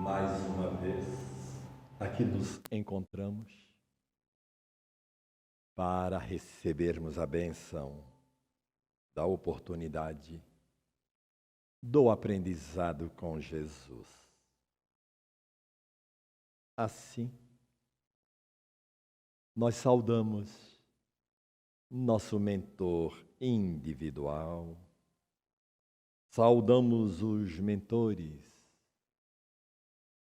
Mais uma vez, aqui nos encontramos para recebermos a bênção da oportunidade do aprendizado com Jesus. Assim, nós saudamos nosso mentor individual, saudamos os mentores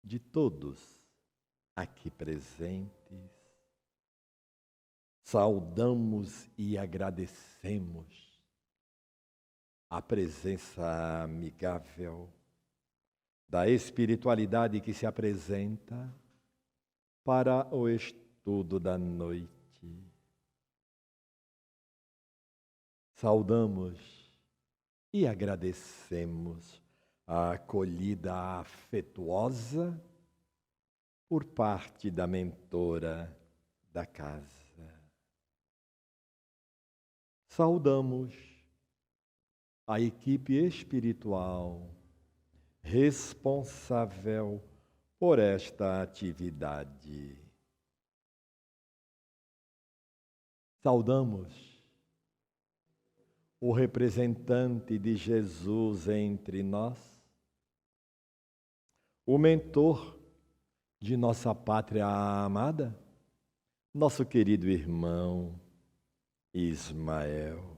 de todos aqui presentes, saudamos e agradecemos a presença amigável da espiritualidade que se apresenta para o estudo da noite. Saudamos e agradecemos a acolhida afetuosa por parte da mentora da casa. Saudamos a equipe espiritual responsável por esta atividade. Saudamos o representante de Jesus entre nós, o mentor de nossa pátria amada, nosso querido irmão Ismael.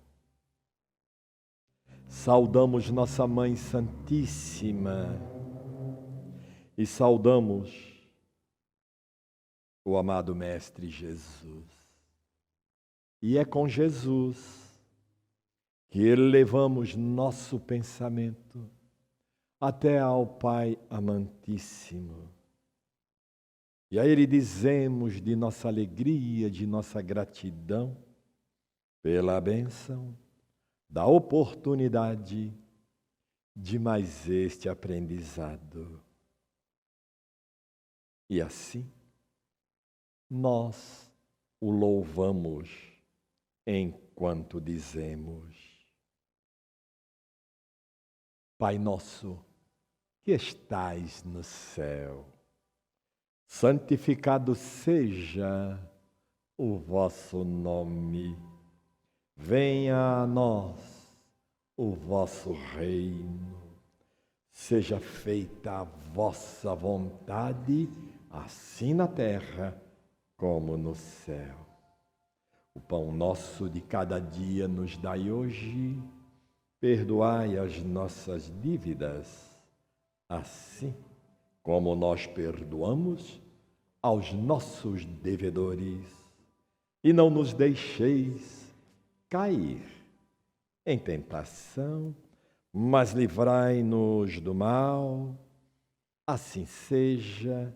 Saudamos nossa Mãe Santíssima e saudamos o amado Mestre Jesus. E é com Jesus que elevamos nosso pensamento até ao Pai amantíssimo. E a Ele dizemos de nossa alegria, de nossa gratidão, pela bênção da oportunidade de mais este aprendizado. E assim, nós o louvamos enquanto dizemos: Pai nosso, que estais no céu, santificado seja o vosso nome. Venha a nós o vosso reino. Seja feita a vossa vontade, assim na terra como no céu. O pão nosso de cada dia nos dai hoje. Perdoai as nossas dívidas, assim como nós perdoamos aos nossos devedores. E não nos deixeis cair em tentação, mas livrai-nos do mal. Assim seja,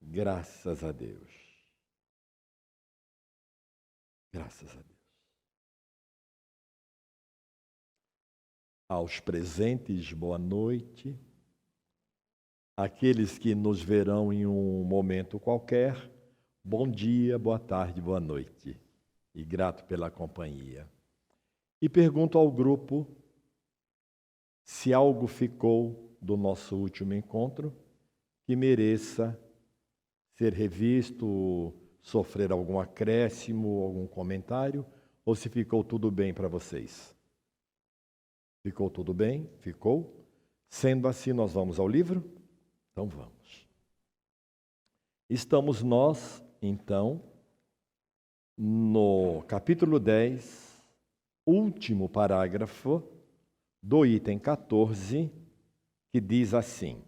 graças a Deus. Graças a Deus. Aos presentes, boa noite. Aqueles que nos verão em um momento qualquer, bom dia, boa tarde, boa noite. E grato pela companhia. E pergunto ao grupo se algo ficou do nosso último encontro que mereça ser revisto, sofrer algum acréscimo, algum comentário, ou se ficou tudo bem para vocês. Ficou tudo bem? Ficou? Sendo assim, nós vamos ao livro? Então vamos. Estamos nós, então, no capítulo 10, último parágrafo do item 14, que diz assim: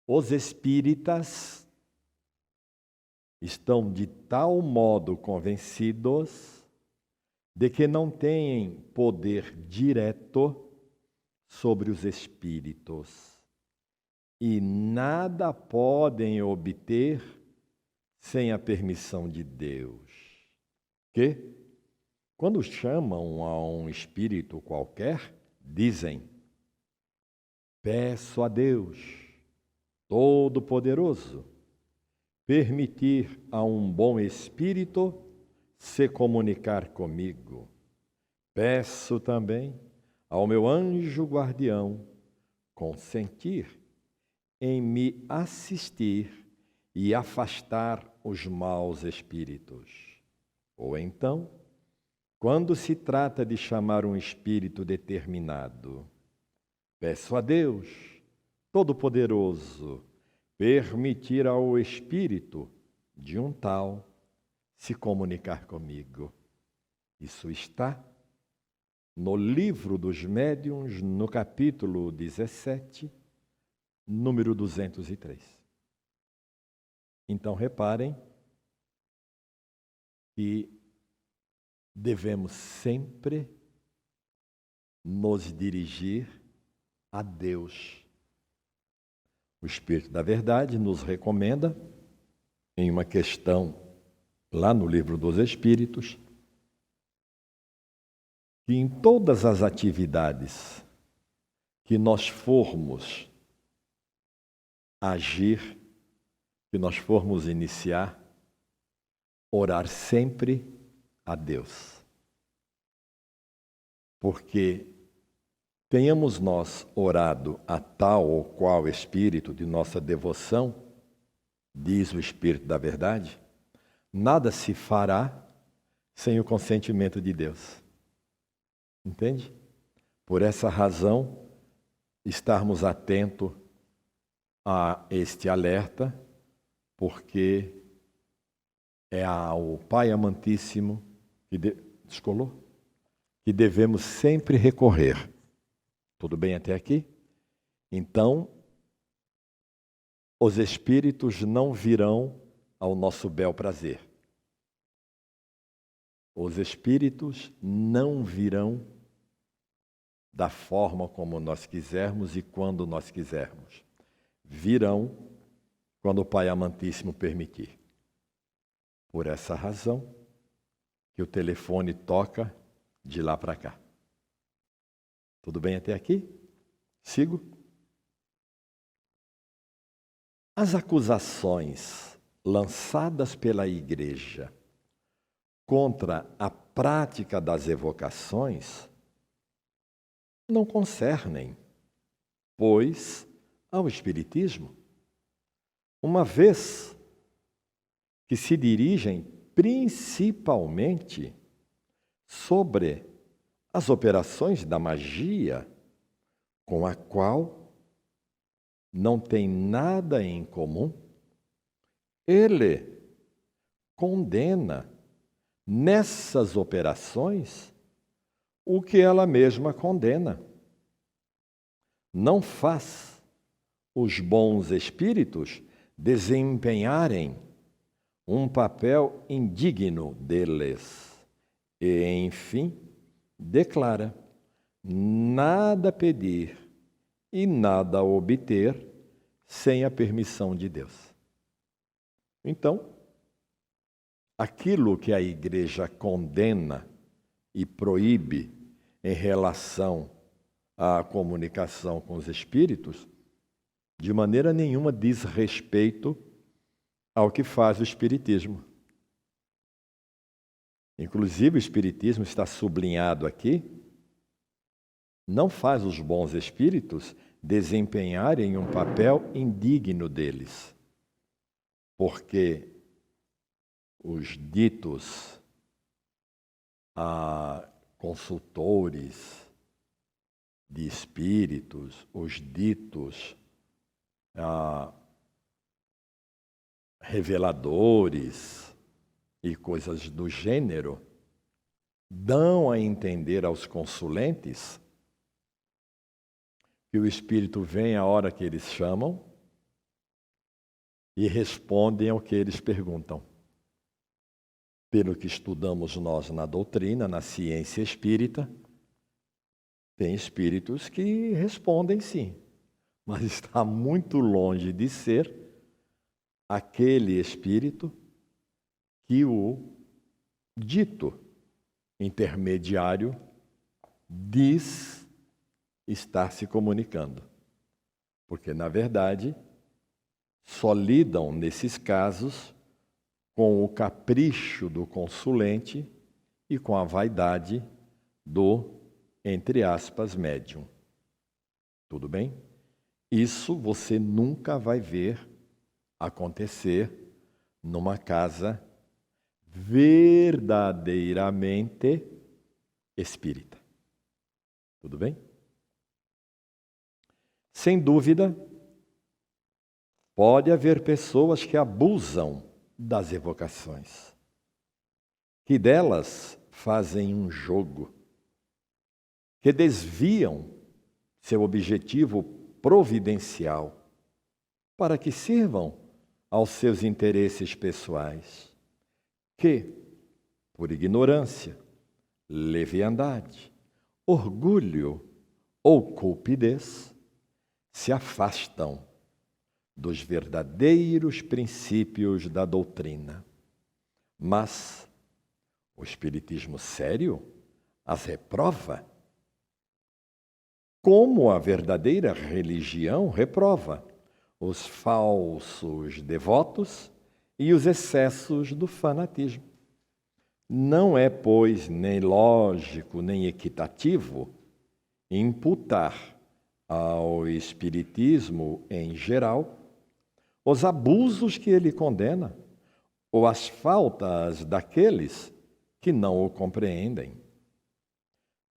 os espíritas estão de tal modo convencidos de que não têm poder direto sobre os espíritos e nada podem obter sem a permissão de Deus. Que, quando chamam a um espírito qualquer, dizem: peço a Deus Todo-Poderoso permitir a um bom espírito se comunicar comigo. Peço também ao meu anjo guardião consentir em me assistir e afastar os maus espíritos. Ou então, quando se trata de chamar um espírito determinado, peço a Deus Todo-Poderoso permitir ao espírito de um tal se comunicar comigo. Isso está no Livro dos Médiuns, no capítulo 17, número 203. Então, reparem que devemos sempre nos dirigir a Deus. O Espírito da Verdade nos recomenda, em uma questão lá no Livro dos Espíritos, que em todas as atividades que nós formos agir, que nós formos iniciar, orar sempre a Deus. Porque tenhamos nós orado a tal ou qual espírito de nossa devoção, diz o Espírito da Verdade, nada se fará sem o consentimento de Deus. Entende? Por essa razão, estarmos atentos a este alerta, porque é ao Pai Amantíssimo descolou? Que devemos sempre recorrer. Tudo bem até aqui? Então, os espíritos não virão ao nosso bel prazer. Os espíritos não virão da forma como nós quisermos e quando nós quisermos. Virão quando o Pai Amantíssimo permitir. Por essa razão que o telefone toca de lá para cá. Tudo bem até aqui? Sigo? As acusações lançadas pela Igreja contra a prática das evocações não concernem, pois, ao Espiritismo, uma vez que se dirigem principalmente sobre as operações da magia, com a qual não tem nada em comum, ele condena nessas operações o que ela mesma condena. Não faz os bons espíritos desempenharem um papel indigno deles. E, enfim, declara: nada pedir e nada obter sem a permissão de Deus. Então, aquilo que a Igreja condena e proíbe em relação à comunicação com os espíritos, de maneira nenhuma diz respeito ao que faz o Espiritismo. Inclusive, o Espiritismo está sublinhado aqui, não faz os bons espíritos desempenharem um papel indigno deles, porque os ditos consultores de espíritos, os ditos reveladores e coisas do gênero, dão a entender aos consulentes que o Espírito vem a hora que eles chamam e respondem ao que eles perguntam. Pelo que estudamos nós na doutrina, na ciência espírita, tem espíritos que respondem sim, mas está muito longe de ser aquele espírito que o dito intermediário diz estar se comunicando. Porque, na verdade, só lidam nesses casos com o capricho do consulente e com a vaidade do, entre aspas, médium. Tudo bem? Isso você nunca vai ver acontecer numa casa verdadeiramente espírita. Tudo bem? Sem dúvida, pode haver pessoas que abusam das evocações, que delas fazem um jogo, que desviam seu objetivo providencial para que sirvam aos seus interesses pessoais, que, por ignorância, leviandade, orgulho ou cupidez, se afastam dos verdadeiros princípios da doutrina. Mas o Espiritismo sério as reprova, como a verdadeira religião reprova os falsos devotos e os excessos do fanatismo. Não é, pois, nem lógico, nem equitativo imputar ao Espiritismo em geral os abusos que ele condena ou as faltas daqueles que não o compreendem.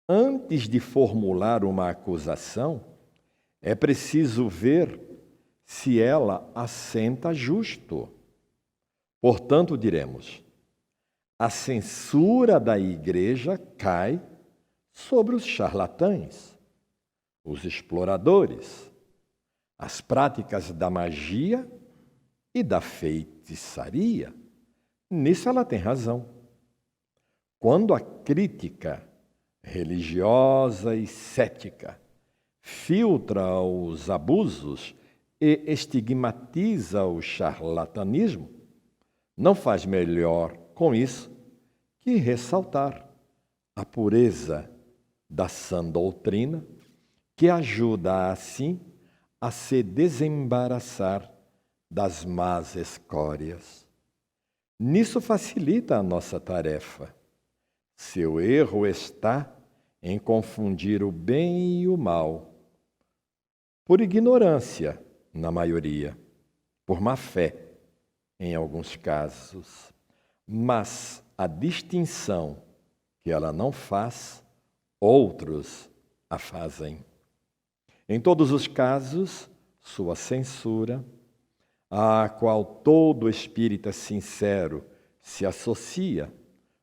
Antes de formular uma acusação, é preciso ver se ela assenta justo. Portanto, diremos, a censura da Igreja cai sobre os charlatães, os exploradores, as práticas da magia e da feitiçaria. Nisso ela tem razão. Quando a crítica religiosa e cética filtra os abusos e estigmatiza o charlatanismo, não faz melhor com isso que ressaltar a pureza da sã doutrina, que ajuda assim a se desembaraçar das más escórias. Nisso facilita a nossa tarefa. Seu erro está em confundir o bem e o mal, por ignorância, na maioria, por má fé, em alguns casos, mas a distinção que ela não faz, outros a fazem. Em todos os casos, sua censura, à qual todo espírita sincero se associa,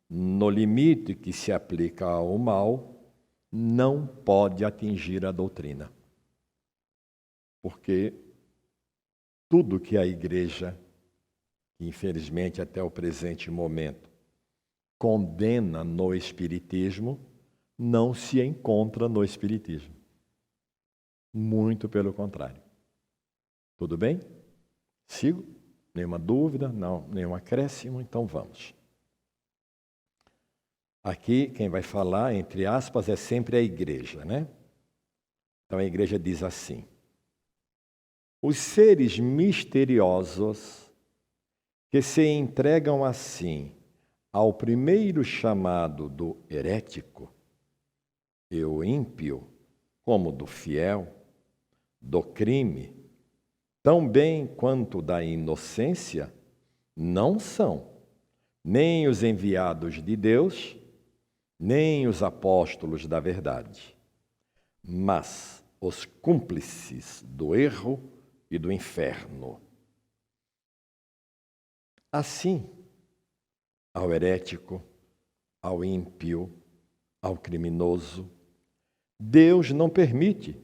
no limite que se aplica ao mal, não pode atingir a doutrina. Porque tudo que a Igreja, infelizmente até o presente momento, condena no Espiritismo, não se encontra no Espiritismo. Muito pelo contrário. Tudo bem? Sigo? Nenhuma dúvida? Não, nenhum acréscimo? Então vamos. Aqui, quem vai falar, entre aspas, é sempre a Igreja, né? Então a Igreja diz assim: os seres misteriosos que se entregam assim ao primeiro chamado do herético e o ímpio, como do fiel, do crime, tão bem quanto da inocência, não são nem os enviados de Deus, nem os apóstolos da verdade, mas os cúmplices do erro e do inferno. Assim, ao herético, ao ímpio, ao criminoso, Deus não permite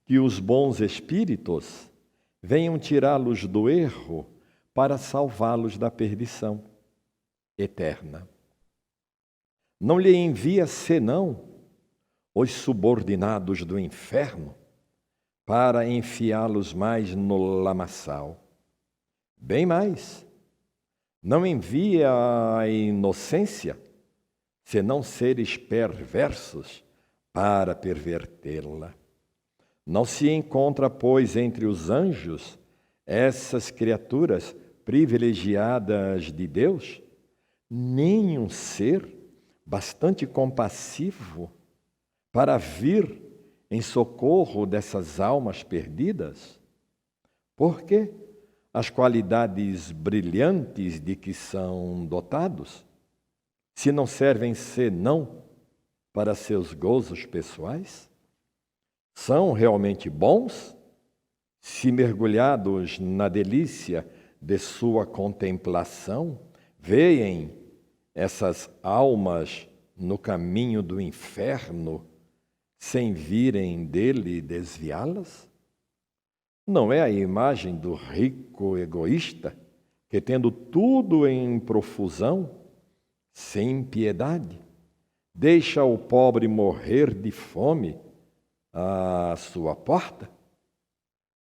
que os bons espíritos venham tirá-los do erro para salvá-los da perdição eterna. Não lhe envia senão os subordinados do inferno para enfiá-los mais no lamaçal. Bem mais, não envia a inocência senão seres perversos para pervertê-la. Não se encontra, pois, entre os anjos essas criaturas privilegiadas de Deus, nenhum ser bastante compassivo para vir em socorro dessas almas perdidas? Porque as qualidades brilhantes de que são dotados, se não servem senão para seus gozos pessoais? São realmente bons se mergulhados na delícia de sua contemplação, veem essas almas no caminho do inferno, sem virem dele desviá-las? Não é a imagem do rico egoísta que, tendo tudo em profusão, sem piedade, deixa o pobre morrer de fome à sua porta?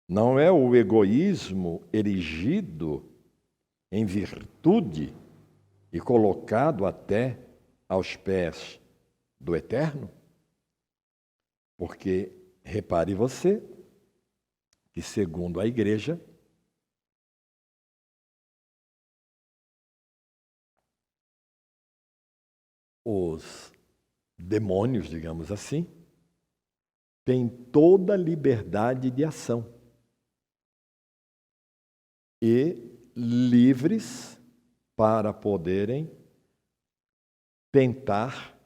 Não é o egoísmo erigido em virtude e colocado até aos pés do Eterno? Porque, repare você, que segundo a Igreja, os demônios, digamos assim, têm toda a liberdade de ação e livres para poderem tentar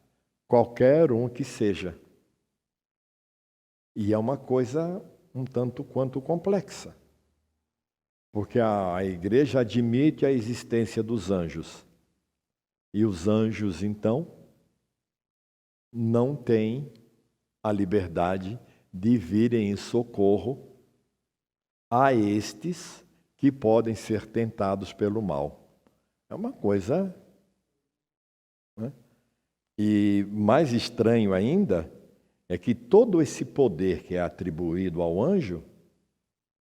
qualquer um que seja. E é uma coisa um tanto quanto complexa, porque a Igreja admite a existência dos anjos, e os anjos, então, não têm a liberdade de virem em socorro a estes que podem ser tentados pelo mal. É uma coisa, né? E mais estranho ainda é que todo esse poder que é atribuído ao anjo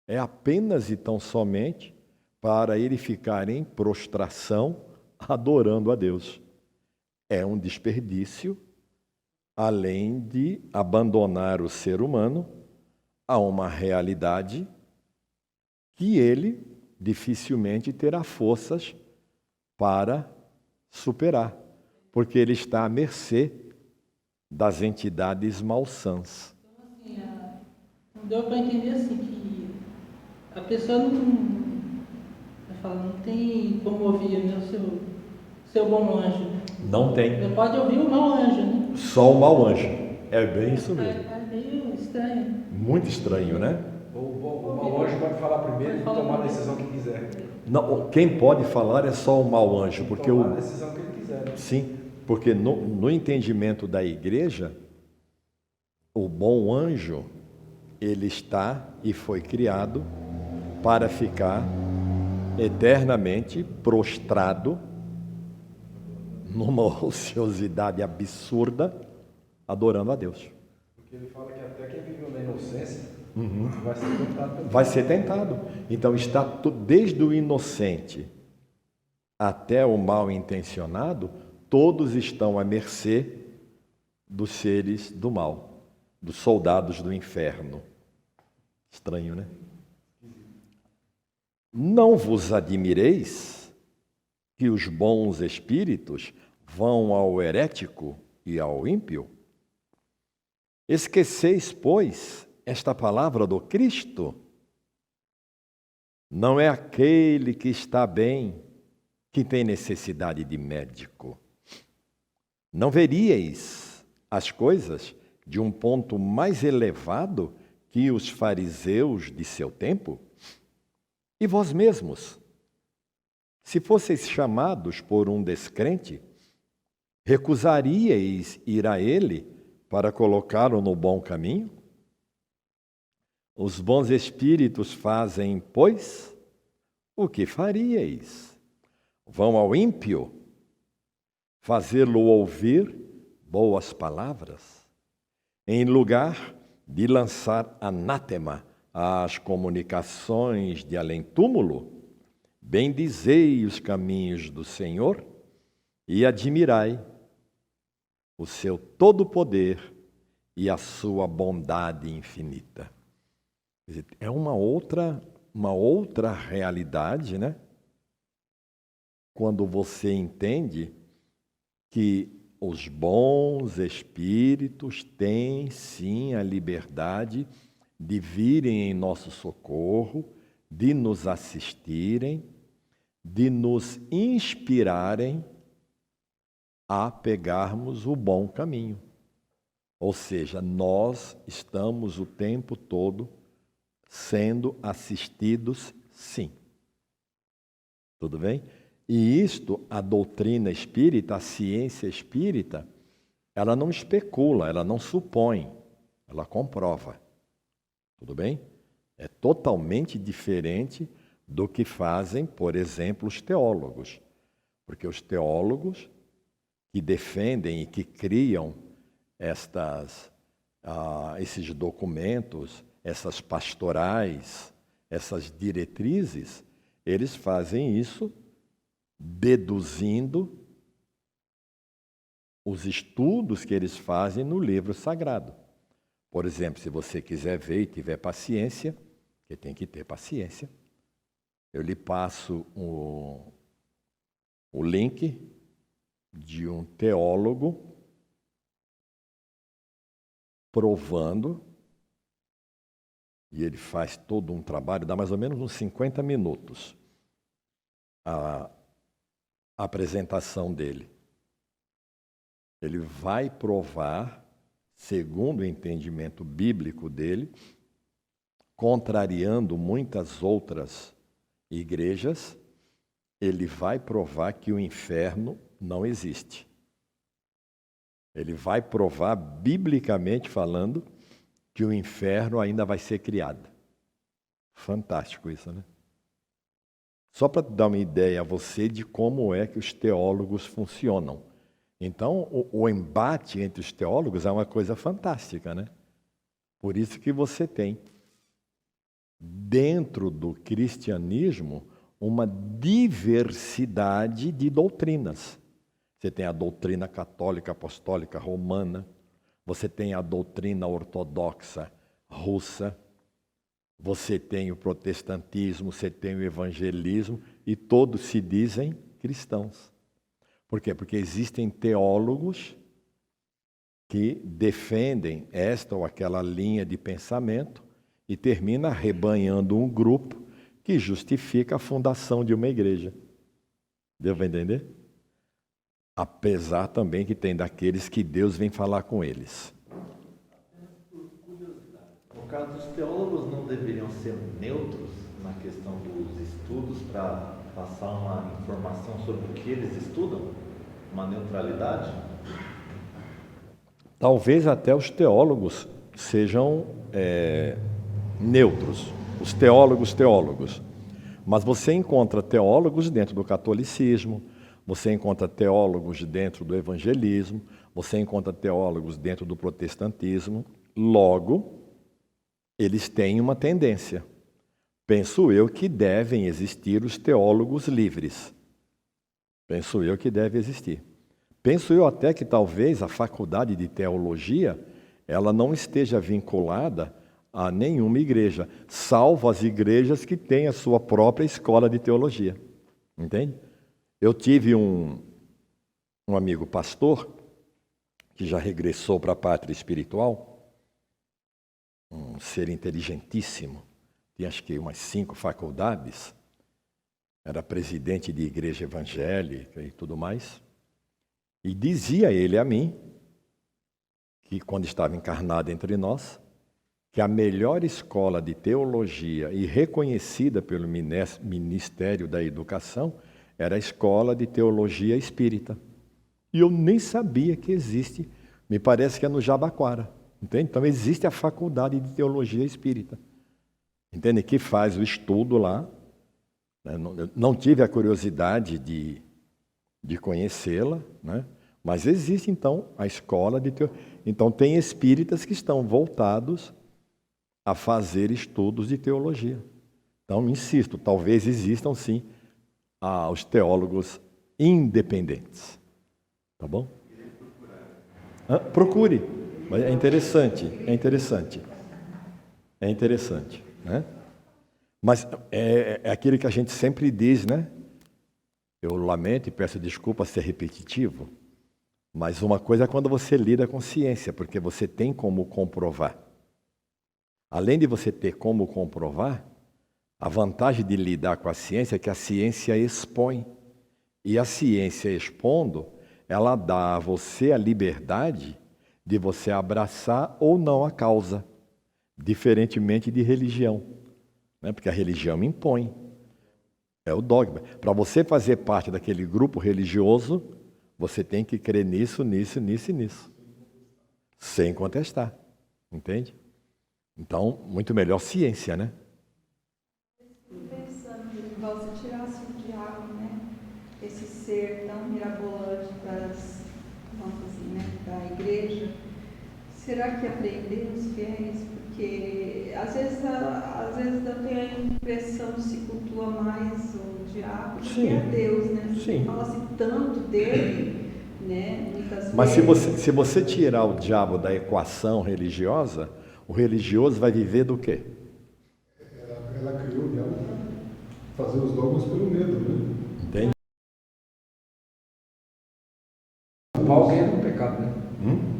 é apenas e tão somente para ele ficar em prostração adorando a Deus. É um desperdício, além de abandonar o ser humano a uma realidade que ele dificilmente terá forças para superar, porque ele está à mercê das entidades malsãs. Então, assim, não deu para entender assim que a pessoa não tem como ouvir, né, o seu bom anjo. Não tem. Não pode ouvir o mau anjo, né? Só o mau anjo. É bem isso mesmo. É meio estranho. Muito estranho, né? O mau anjo pode falar primeiro e tomar a decisão que quiser. Não, quem pode falar é só o mau anjo, porque tomar a decisão que ele quiser. Sim, porque no entendimento da Igreja, o bom anjo, ele está e foi criado para ficar eternamente prostrado numa ociosidade absurda, adorando a Deus. Porque ele fala que até quem viveu na inocência vai ser tentado também. Vai ser tentado. Então está desde o inocente até o mal intencionado, todos estão à mercê dos seres do mal, dos soldados do inferno. Estranho, né? Não vos admireis que os bons espíritos vão ao herético e ao ímpio? Esqueceis, pois, esta palavra do Cristo? Não é aquele que está bem que tem necessidade de médico. Não veríeis as coisas de um ponto mais elevado que os fariseus de seu tempo? E vós mesmos, se fosseis chamados por um descrente, recusaríeis ir a ele para colocá-lo no bom caminho? Os bons espíritos fazem, pois, o que faríeis? Vão ao ímpio fazê-lo ouvir boas palavras, em lugar de lançar anátema às comunicações de além-túmulo. Bendizei os caminhos do Senhor e admirai o seu todo poder e a sua bondade infinita. É uma outra realidade, né? Quando você entende que os bons espíritos têm sim a liberdade de virem em nosso socorro, de nos assistirem, de nos inspirarem a pegarmos o bom caminho. Ou seja, nós estamos o tempo todo sendo assistidos, sim. Tudo bem? E isto, a doutrina espírita, a ciência espírita, ela não especula, ela não supõe, ela comprova. Tudo bem? É totalmente diferente do que fazem, por exemplo, os teólogos. Porque os teólogos que defendem e que criam esses documentos, essas pastorais, essas diretrizes, eles fazem isso deduzindo os estudos que eles fazem no livro sagrado. Por exemplo, se você quiser ver e tiver paciência, que tem que ter paciência, eu lhe passo o link de um teólogo provando, e ele faz todo um trabalho, dá mais ou menos uns 50 minutos a apresentação dele. Ele vai provar, segundo o entendimento bíblico dele, contrariando muitas outras igrejas, ele vai provar que o inferno não existe. Ele vai provar, biblicamente falando, que o inferno ainda vai ser criado. Fantástico isso, né? Só para dar uma ideia a você de como é que os teólogos funcionam. Então, o embate entre os teólogos é uma coisa fantástica, né? Por isso que você tem, dentro do cristianismo, uma diversidade de doutrinas. Você tem a doutrina católica, apostólica, romana, você tem a doutrina ortodoxa russa, você tem o protestantismo, você tem o evangelismo, e todos se dizem cristãos. Por quê? Porque existem teólogos que defendem esta ou aquela linha de pensamento e termina arrebanhando um grupo que justifica a fundação de uma igreja. Deu para entender? Apesar também que tem daqueles que Deus vem falar com eles. No caso, os teólogos não deveriam ser neutros na questão dos estudos para passar uma informação sobre o que eles estudam? Uma neutralidade? Talvez até os teólogos sejam neutros, os teólogos. Mas você encontra teólogos dentro do catolicismo, você encontra teólogos dentro do evangelismo, você encontra teólogos dentro do protestantismo. Logo, eles têm uma tendência. Penso eu que devem existir os teólogos livres. Penso eu que deve existir. Penso eu até que talvez a faculdade de teologia, ela não esteja vinculada a nenhuma igreja, salvo as igrejas que têm a sua própria escola de teologia. Entende? Eu tive um amigo pastor, que já regressou para a pátria espiritual, um ser inteligentíssimo, tinha acho que umas 5 faculdades, era presidente de igreja evangélica e tudo mais, e dizia ele a mim, que quando estava encarnado entre nós, que a melhor escola de teologia e reconhecida pelo Ministério da Educação era a Escola de Teologia Espírita. E eu nem sabia que existe, me parece que é no Jabaquara, entende? Então existe a Faculdade de Teologia Espírita, entende? Que faz o estudo lá, né? Não tive a curiosidade de conhecê-la, né? Mas existe então a Escola de Teologia. Então tem espíritas que estão voltados a fazer estudos de teologia. Então, insisto, talvez existam sim os teólogos independentes. Tá bom? Procure. É interessante. Né? Mas é aquilo que a gente sempre diz, né? Eu lamento e peço desculpa ser repetitivo, Mas uma coisa é quando você lida com ciência, porque você tem como comprovar. Além de você ter como comprovar, a vantagem de lidar com a ciência é que a ciência expõe. E a ciência expondo, ela dá a você a liberdade de você abraçar ou não a causa, diferentemente de religião, né? Porque a religião impõe, é o dogma. Para você fazer parte daquele grupo religioso, você tem que crer nisso, nisso, nisso e nisso, sem contestar, entende? Então, muito melhor ciência, né? Pensando que você tirasse o diabo, né? Esse ser tão mirabolante vamos assim, né? Da igreja, será que aprender os fiéis? Porque às vezes eu tenho a impressão de se cultua mais o diabo do que a Deus, né? Sim. Fala-se tanto dele, né? Muitas Mas vezes. se você tirar o diabo da equação religiosa, o religioso vai viver do quê? Ela criou o diabo para fazer os dogmas pelo medo, né? Entende? Culpar alguém do pecado, né?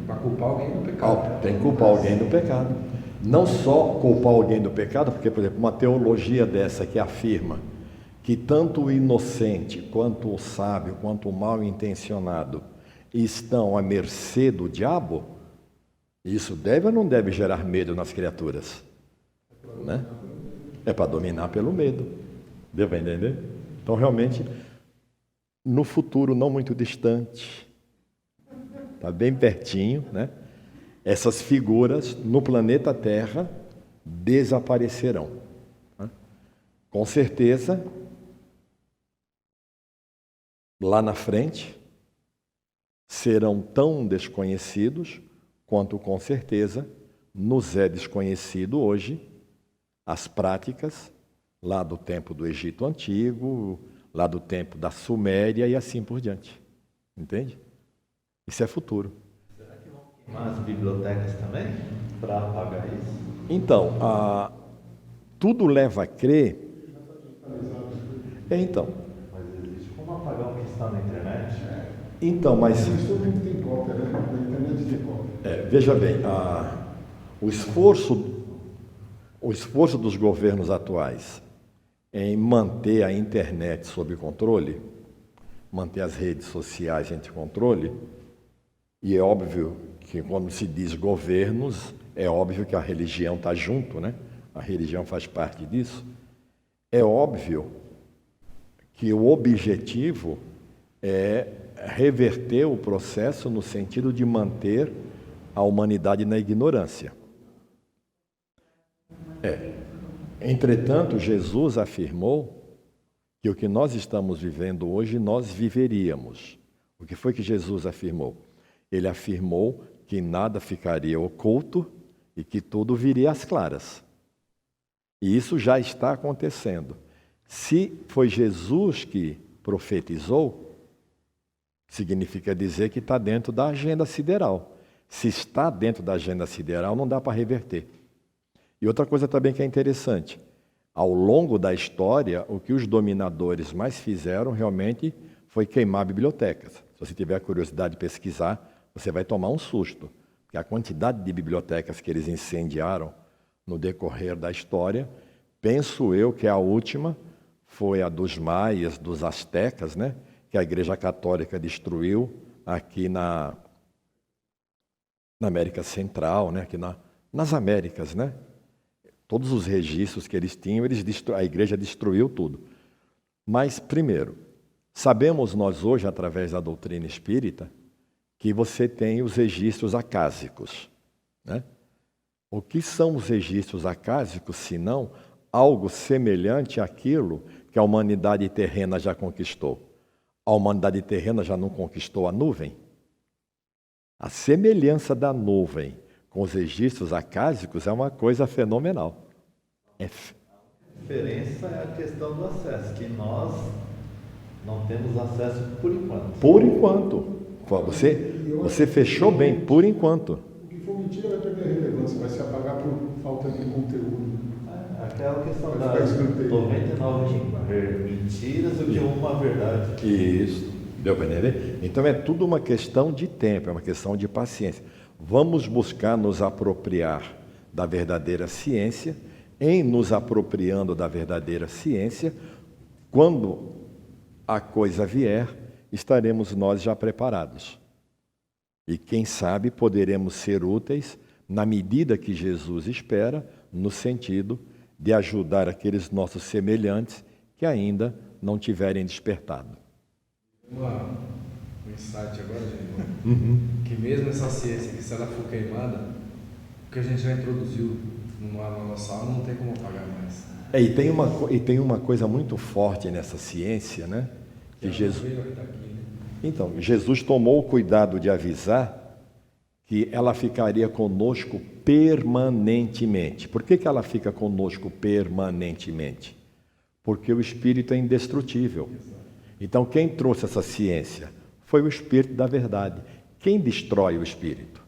Para culpar alguém do pecado. Tem que culpar alguém do pecado. Não só culpar alguém do pecado, porque, por exemplo, uma teologia dessa que afirma que tanto o inocente, quanto o sábio, quanto o mal intencionado estão à mercê do diabo, isso deve ou não deve gerar medo nas criaturas? Né? É para dominar pelo medo. Deu para entender? Então, realmente, no futuro não muito distante, está bem pertinho, né? Essas figuras no planeta Terra desaparecerão. Né? Com certeza, lá na frente, serão tão desconhecidos quanto, com certeza, nos é desconhecido hoje as práticas lá do tempo do Egito Antigo, lá do tempo da Suméria e assim por diante. Entende? Isso é futuro. Será que vão queimar as bibliotecas também para apagar isso? Então, tudo leva a crer. Então. Mas existe como apagar o que está na internet? Então, mas. Mas todo mundo tem cópia, né? Na internet tem cópia. Veja bem, o esforço dos governos atuais em manter a internet sob controle, manter as redes sociais sob controle, e é óbvio que quando se diz governos, é óbvio que a religião está junto, né? A religião faz parte disso. É óbvio que o objetivo é reverter o processo no sentido de manter a humanidade na ignorância. Entretanto, Jesus afirmou que o que nós estamos vivendo hoje, nós viveríamos. O que foi que Jesus afirmou? Ele afirmou que nada ficaria oculto e que tudo viria às claras. E isso já está acontecendo. Se foi Jesus que profetizou, significa dizer que está dentro da agenda sideral. Se está dentro da agenda sideral, não dá para reverter. E outra coisa também que é interessante, ao longo da história, o que os dominadores mais fizeram realmente foi queimar bibliotecas. Se você tiver a curiosidade de pesquisar, você vai tomar um susto, porque a quantidade de bibliotecas que eles incendiaram no decorrer da história, penso eu que a última foi a dos maias, dos astecas, né? Que a Igreja Católica destruiu aqui na América Central, né? Aqui nas Américas, né? Todos os registros que eles tinham, a Igreja destruiu tudo. Mas, primeiro, sabemos nós hoje, através da doutrina espírita, que você tem os registros acásicos, né? O que são os registros acásicos, senão algo semelhante àquilo que a humanidade terrena já conquistou? A humanidade terrena já não conquistou a nuvem? A semelhança da nuvem com os registros acásicos é uma coisa fenomenal. A diferença é a questão do acesso, que nós não temos acesso por enquanto. Por enquanto. Você fechou bem, por enquanto. O que for mentira vai perder a relevância, vai se apagar por falta de conteúdo. Aquela questão Vai das ficar escanteio. 99 mentiras do que uma verdade. Isso. Deu para entender? Então é tudo uma questão de tempo, é uma questão de paciência. Vamos buscar nos apropriar da verdadeira ciência. Em nos apropriando da verdadeira ciência, quando a coisa vier, estaremos nós já preparados. E quem sabe poderemos ser úteis na medida que Jesus espera, no sentido de ajudar aqueles nossos semelhantes que ainda não tiverem despertado. Um insight agora, que mesmo essa ciência, que se ela for queimada, o que a gente já introduziu na nossa alma não tem como apagar mais. E tem uma coisa muito forte nessa ciência, né? Que Então, Jesus tomou o cuidado de avisar que ela ficaria conosco permanentemente. Por que ela fica conosco permanentemente? Porque o Espírito é indestrutível. Então, quem trouxe essa ciência foi o Espírito da verdade. Quem destrói o Espírito?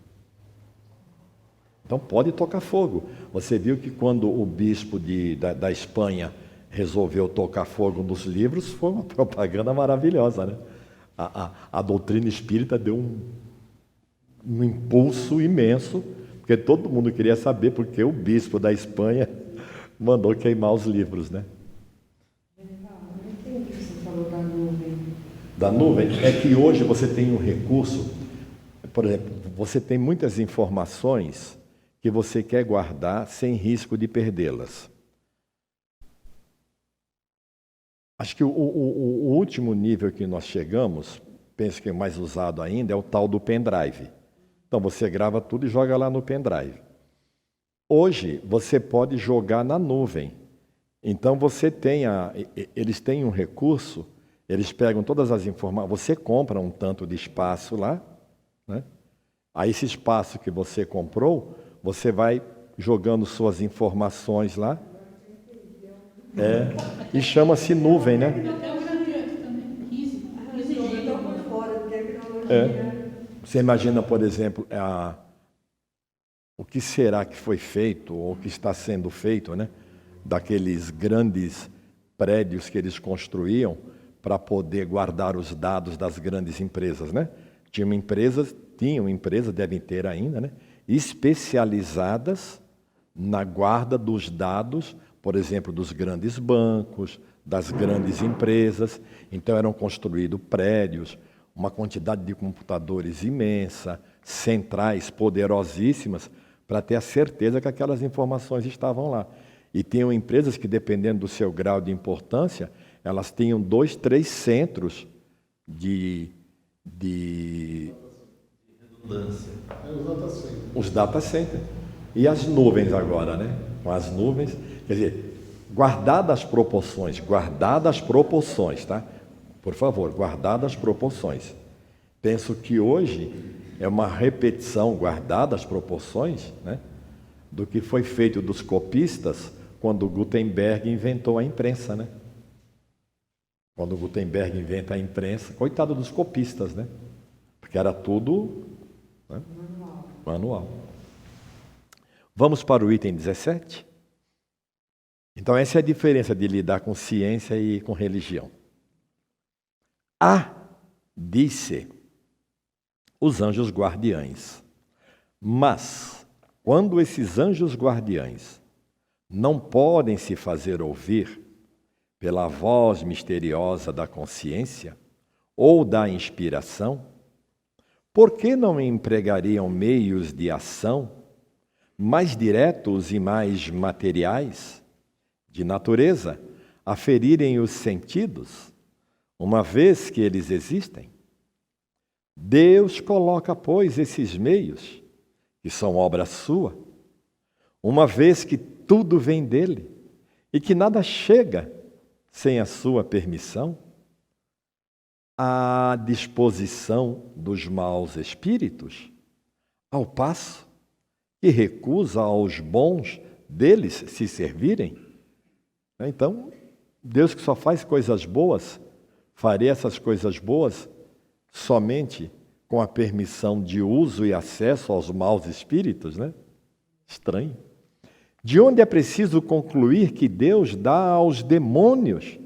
Então, pode tocar fogo. Você viu que quando o bispo da Espanha resolveu tocar fogo nos livros, foi uma propaganda maravilhosa, né? A doutrina espírita deu um impulso imenso, porque todo mundo queria saber porque o bispo da Espanha mandou queimar os livros, né? Não entendi o que você falou da nuvem. Da nuvem? É que hoje você tem um recurso, por exemplo, você tem muitas informações que você quer guardar sem risco de perdê-las. Acho que o último nível que nós chegamos, penso que é mais usado ainda, é o tal do pendrive. Então você grava tudo e joga lá no pendrive. Hoje você pode jogar na nuvem. Então você tem eles têm um recurso, eles pegam todas as informações, você compra um tanto de espaço lá, né? Aí esse espaço que você comprou, você vai jogando suas informações lá, e chama-se nuvem, né? Você imagina, por exemplo, o que será que foi feito, ou o que está sendo feito, né? Daqueles grandes prédios que eles construíam para poder guardar os dados das grandes empresas, né? Tinham empresas, devem ter ainda, né? Especializadas na guarda dos dados, por exemplo, dos grandes bancos, das grandes empresas. Então eram construídos prédios, uma quantidade de computadores imensa, centrais poderosíssimas, para ter a certeza que aquelas informações estavam lá. E tinham empresas que, dependendo do seu grau de importância, elas tinham 2, 3 centros de redundância. Os data centers. E as nuvens agora, né? Com as nuvens, quer dizer, guardadas as proporções, tá? Por favor, guardadas as proporções. Penso que hoje é uma repetição, guardadas as proporções, né? Do que foi feito dos copistas quando Gutenberg inventou a imprensa, né? Quando Gutenberg inventa a imprensa, coitado dos copistas, né? Porque era tudo, né? Manual. Vamos para o item 17? Então essa é a diferença de lidar com ciência e com religião. Disse os anjos guardiães. Mas, quando esses anjos guardiães não podem se fazer ouvir pela voz misteriosa da consciência ou da inspiração, por que não empregariam meios de ação mais diretos e mais materiais, de natureza, a ferirem os sentidos, uma vez que eles existem? Deus coloca, pois, esses meios, que são obra sua, uma vez que tudo vem dele e que nada chega sem a sua permissão, à disposição dos maus espíritos, ao passo que recusa aos bons deles se servirem. Então, Deus que só faz coisas boas, faria essas coisas boas somente com a permissão de uso e acesso aos maus espíritos, né? Estranho. De onde é preciso concluir que Deus dá aos demônios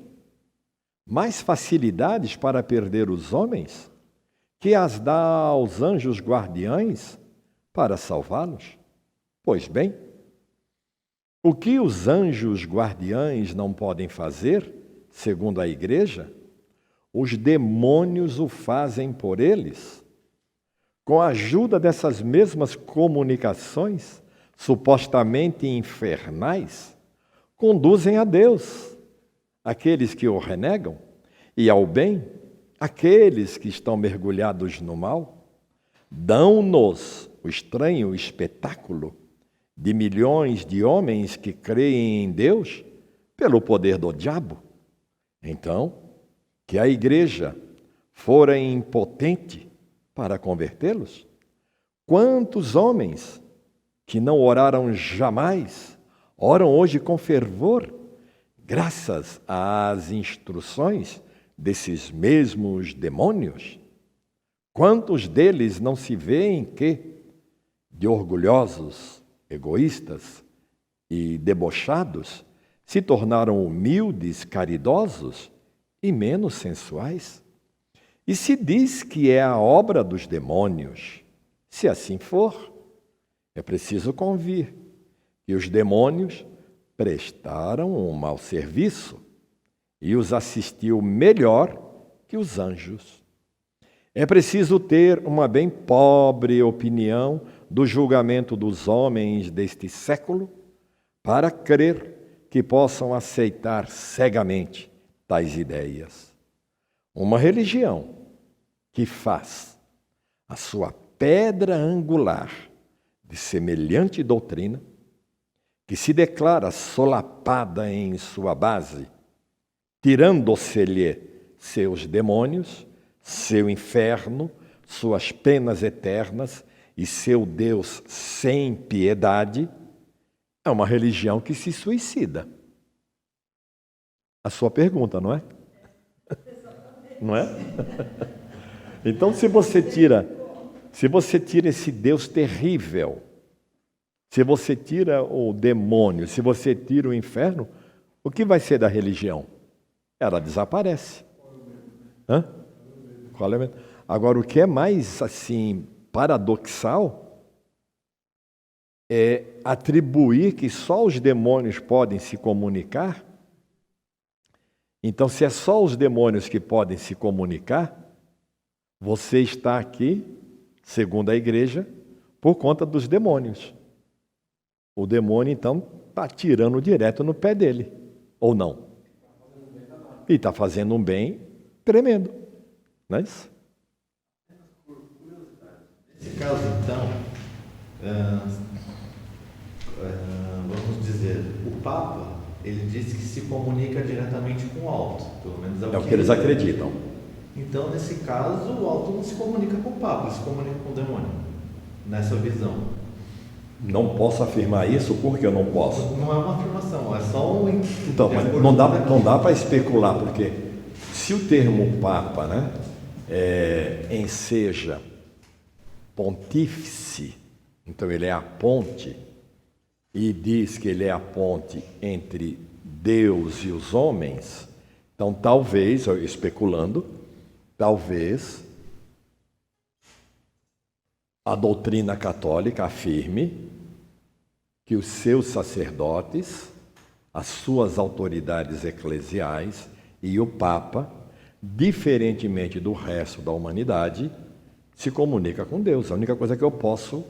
mais facilidades para perder os homens que as dá aos anjos guardiães para salvá-los? Pois bem, o que os anjos guardiães não podem fazer, segundo a igreja, os demônios o fazem por eles. Com a ajuda dessas mesmas comunicações, supostamente infernais, conduzem a Deus aqueles que o renegam, e ao bem aqueles que estão mergulhados no mal. Dão-nos o estranho espetáculo de milhões de homens que creem em Deus pelo poder do diabo. Então, que a igreja fora impotente para convertê-los? Quantos homens que não oraram jamais, oram hoje com fervor, graças às instruções desses mesmos demônios? Quantos deles não se veem que, de orgulhosos, egoístas e debochados, se tornaram humildes, caridosos e menos sensuais? E se diz que é a obra dos demônios, se assim for, é preciso convir que os demônios prestaram um mau serviço e os assistiu melhor que os anjos. É preciso ter uma bem pobre opinião do julgamento dos homens deste século para crer que possam aceitar cegamente tais ideias. Uma religião que faz a sua pedra angular de semelhante doutrina, que se declara solapada em sua base, tirando-se-lhe seus demônios, seu inferno, suas penas eternas e seu Deus sem piedade, é uma religião que se suicida. A sua pergunta, não é? Não é? Então, se você tira esse Deus terrível, se você tira o demônio, se você tira o inferno, o que vai ser da religião? Ela desaparece. Hã? Qual é? Agora, o que é mais assim paradoxal é atribuir que só os demônios podem se comunicar. Então, se é só os demônios que podem se comunicar, você está aqui, segundo a igreja, por conta dos demônios. O demônio, então, está tirando direto no pé dele, ou não? E está fazendo um bem tremendo, não é isso? Nesse caso, então, vamos dizer, o Papa, ele diz que se comunica diretamente com o alto, pelo menos É o que eles acreditam. Então, nesse caso, o alto não se comunica com o Papa, ele se comunica com o demônio, nessa visão. Não posso afirmar isso porque eu não posso. Não é uma afirmação, é só um... Então, mas não dá para especular, porque se o termo Papa, né, enseja pontífice, então ele é a ponte, e diz que ele é a ponte entre Deus e os homens, então talvez, especulando, talvez a doutrina católica afirme que os seus sacerdotes, as suas autoridades eclesiais e o Papa, diferentemente do resto da humanidade, se comunica com Deus. A única coisa que eu posso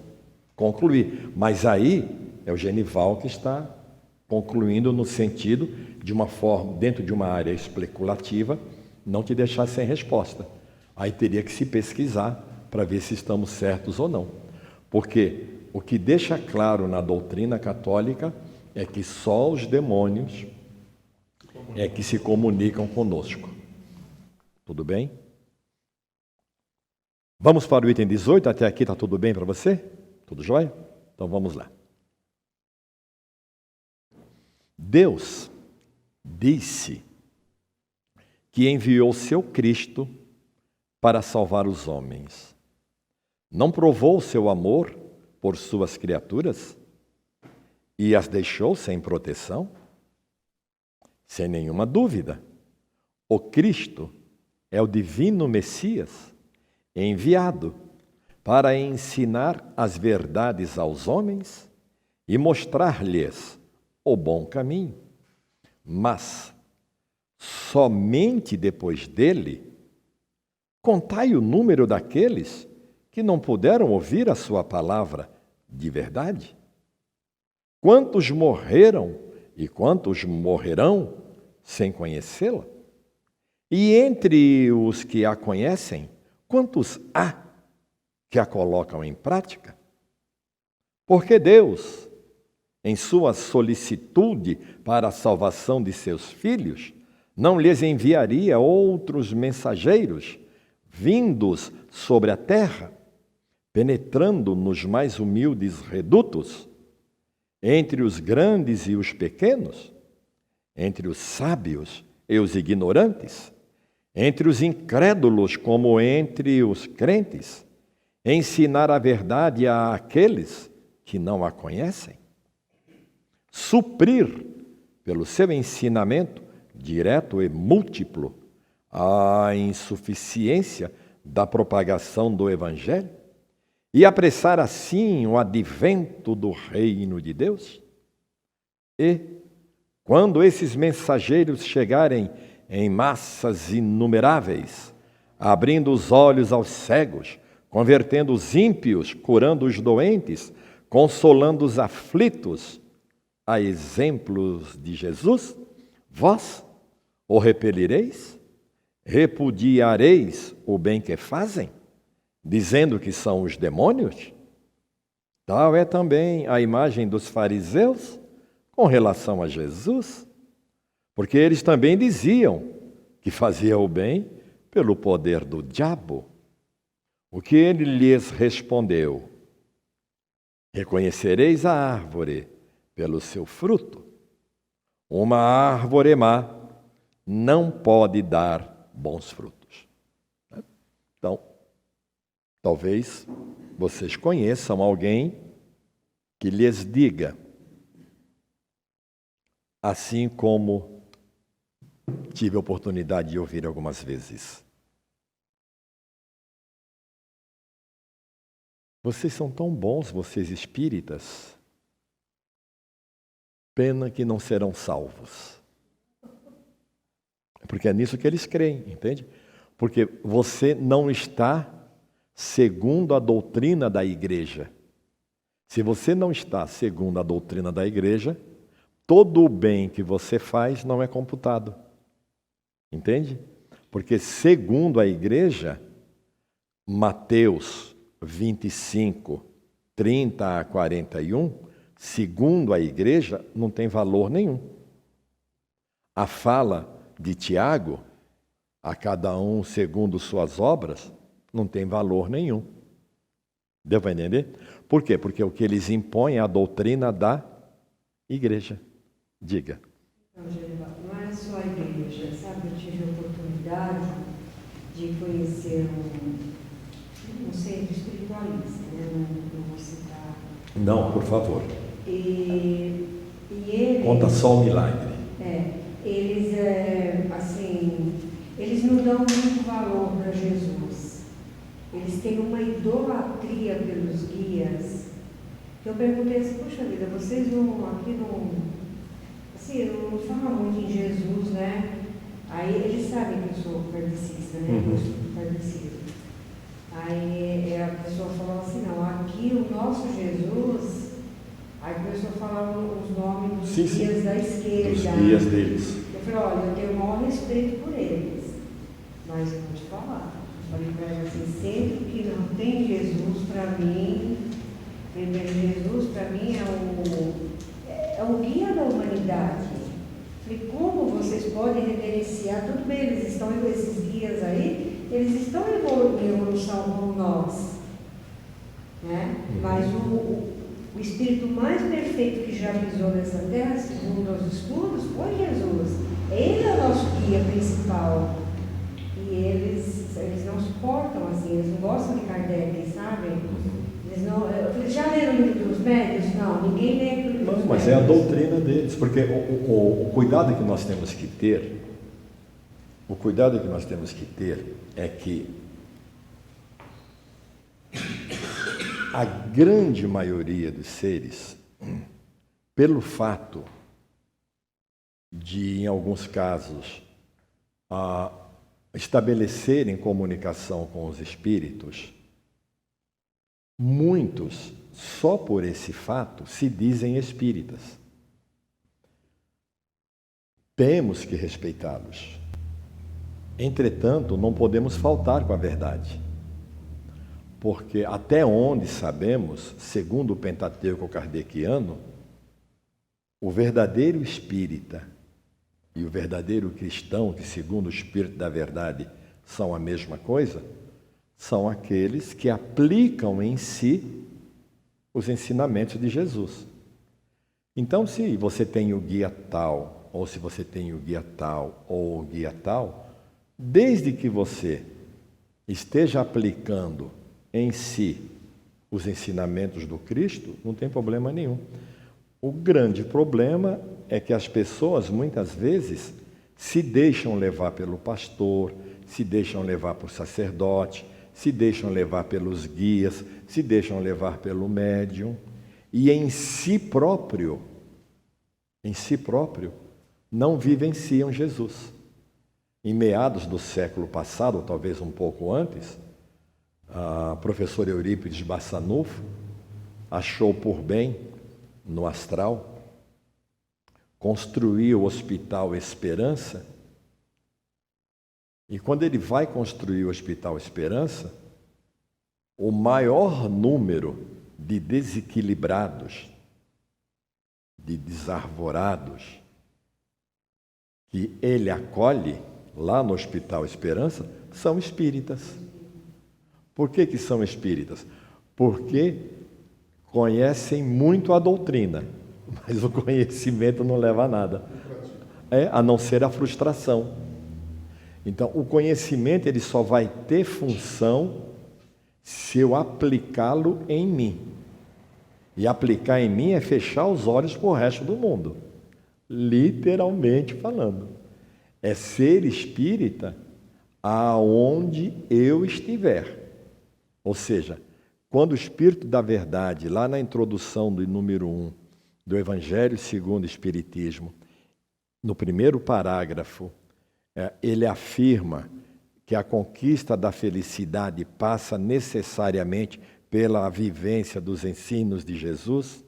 concluir. Mas aí é o Genival que está concluindo no sentido de uma forma, dentro de uma área especulativa, não te deixar sem resposta. Aí teria que se pesquisar para ver se estamos certos ou não. Porque o que deixa claro na doutrina católica é que só os demônios é que se comunicam conosco. Tudo bem? Vamos para o item 18, até aqui está tudo bem para você? Tudo jóia? Então vamos lá. Deus disse que enviou seu Cristo para salvar os homens. Não provou seu amor por suas criaturas e as deixou sem proteção? Sem nenhuma dúvida, o Cristo é o divino Messias, enviado para ensinar as verdades aos homens e mostrar-lhes o bom caminho. Mas somente depois dele, contai o número daqueles que não puderam ouvir a sua palavra de verdade. Quantos morreram e quantos morrerão sem conhecê-la? E entre os que a conhecem, quantos há que a colocam em prática? Porque Deus, em sua solicitude para a salvação de seus filhos, não lhes enviaria outros mensageiros vindos sobre a terra, penetrando nos mais humildes redutos, entre os grandes e os pequenos, entre os sábios e os ignorantes, entre os incrédulos como entre os crentes, ensinar a verdade àqueles que não a conhecem, suprir pelo seu ensinamento direto e múltiplo a insuficiência da propagação do Evangelho e apressar assim o advento do reino de Deus? E, quando esses mensageiros chegarem em massas inumeráveis, abrindo os olhos aos cegos, convertendo os ímpios, curando os doentes, consolando os aflitos, a exemplos de Jesus, vós o repelireis? Repudiareis o bem que fazem, dizendo que são os demônios? Tal é também a imagem dos fariseus com relação a Jesus, porque eles também diziam que fazia o bem pelo poder do diabo. O que ele lhes respondeu? Reconhecereis a árvore pelo seu fruto. Uma árvore má não pode dar bons frutos. Então, talvez vocês conheçam alguém que lhes diga, assim como tive a oportunidade de ouvir algumas vezes: vocês são tão bons, vocês espíritas, pena que não serão salvos. Porque é nisso que eles creem, entende? Porque você não está segundo a doutrina da igreja. Se você não está segundo a doutrina da igreja, todo o bem que você faz não é computado. Entende? Porque segundo a igreja, Mateus 25, 30 a 41, segundo a igreja, não tem valor nenhum. A fala de Tiago, a cada um segundo suas obras, não tem valor nenhum. Deu para entender? Por quê? Porque o que eles impõem é a doutrina da igreja. Diga. Não é só a igreja, sabe? Eu tive a oportunidade de conhecer um centro espiritualista, né? Não vou citar. Não, por favor. E ele... Conta só o milagre. Eles, assim, eles não dão muito valor para Jesus. Eles têm uma idolatria pelos guias. Eu perguntei assim, poxa vida, vocês não, aqui não, assim, não falam muito em Jesus, né? Aí eles sabem que eu sou kardecista, né? Eu sou kardecista. Aí a pessoa falou assim, não, aqui o nosso Jesus... Aí a pessoa falava os nomes dos guias da esquerda. Dos guias deles. Eu falei, olha, eu tenho o maior respeito por eles, mas eu vou te falar. Eu falei para ela assim, sempre que não tem Jesus para mim, Jesus para mim é o guia da humanidade. Eu falei, como vocês podem reverenciar? Tudo bem, eles estão, esses guias aí, eles estão em evolução como nós, né? Mas o espírito mais perfeito que já pisou nessa terra, segundo os estudos, foi Jesus. Ele é o nosso guia principal. E eles não suportam assim, eles não gostam de Kardec, sabe? Eles já leram o livro dos médios? Não, ninguém lê o livro dos médios. Mas é a doutrina deles, porque o cuidado que nós temos que ter, é que a grande maioria dos seres, pelo fato de, em alguns casos, estabelecerem comunicação com os espíritos, muitos, só por esse fato, se dizem espíritas. Temos que respeitá-los. Entretanto, não podemos faltar com a verdade. Porque até onde sabemos, segundo o Pentateuco kardeciano, o verdadeiro espírita e o verdadeiro cristão, que segundo o Espírito da Verdade são a mesma coisa, são aqueles que aplicam em si os ensinamentos de Jesus. Então, se você tem o guia tal, ou se você tem o guia tal, ou o guia tal, desde que você esteja aplicando em si os ensinamentos do Cristo, não tem problema nenhum. O grande problema é que as pessoas, muitas vezes, se deixam levar pelo pastor, se deixam levar por sacerdote, se deixam levar pelos guias, se deixam levar pelo médium, e em si próprio, não vivenciam Jesus. Em meados do século passado, ou talvez um pouco antes, a professora Eurípides Bassanufo achou por bem, no astral, construir o Hospital Esperança, e quando ele vai construir o Hospital Esperança, o maior número de desequilibrados, de desarvorados, que ele acolhe lá no Hospital Esperança, são espíritas. Por que são espíritas? Porque conhecem muito a doutrina, mas o conhecimento não leva a nada, a não ser a frustração. Então, o conhecimento ele só vai ter função se eu aplicá-lo em mim. E aplicar em mim é fechar os olhos para o resto do mundo, literalmente falando. É ser espírita aonde eu estiver. Ou seja, quando o Espírito da Verdade, lá na introdução do número 1 do Evangelho segundo o Espiritismo, no primeiro parágrafo, ele afirma que a conquista da felicidade passa necessariamente pela vivência dos ensinos de Jesus,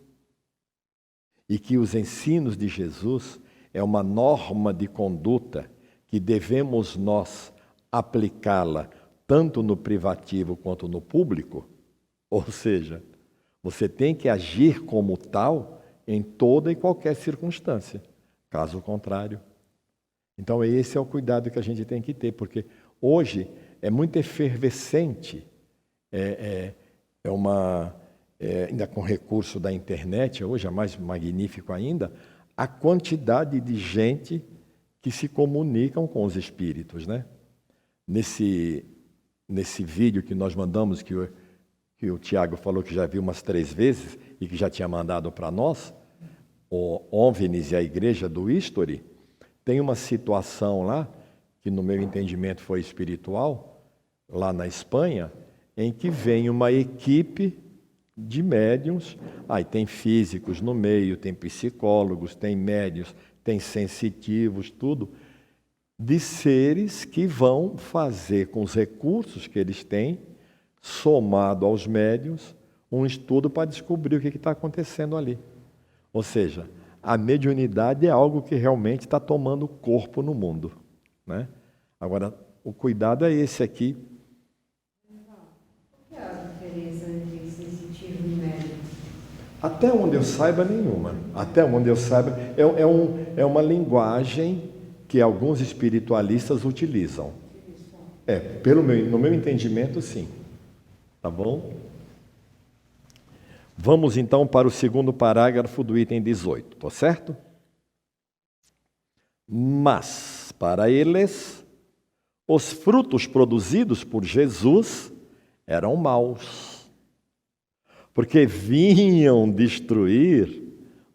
e que os ensinos de Jesus é uma norma de conduta que devemos nós aplicá-la tanto no privativo quanto no público. Ou seja, você tem que agir como tal em toda e qualquer circunstância. Caso contrário. Então, esse é o cuidado que a gente tem que ter, porque hoje é muito efervescente, ainda com recurso da internet, hoje é mais magnífico ainda, a quantidade de gente que se comunicam com os espíritos, né? Nesse vídeo que nós mandamos, que o Tiago falou que já viu umas 3 vezes e que já tinha mandado para nós, o OVNIs e a Igreja do History, tem uma situação lá, que no meu entendimento foi espiritual, lá na Espanha, em que vem uma equipe de médiuns, aí tem físicos no meio, tem psicólogos, tem médiuns, tem sensitivos, tudo, de seres que vão fazer com os recursos que eles têm, somado aos médiuns, um estudo para descobrir o que está acontecendo ali. Ou seja, a mediunidade é algo que realmente está tomando corpo no mundo, né? Agora, o cuidado é esse aqui. Qual é a diferença entre sensitivo e médium? Até onde eu saiba, nenhuma. Até onde eu saiba, é uma linguagem que alguns espiritualistas utilizam. No meu entendimento, sim. Tá bom? Vamos então para o segundo parágrafo do item 18, tá certo? Mas, para eles, os frutos produzidos por Jesus eram maus, porque vinham destruir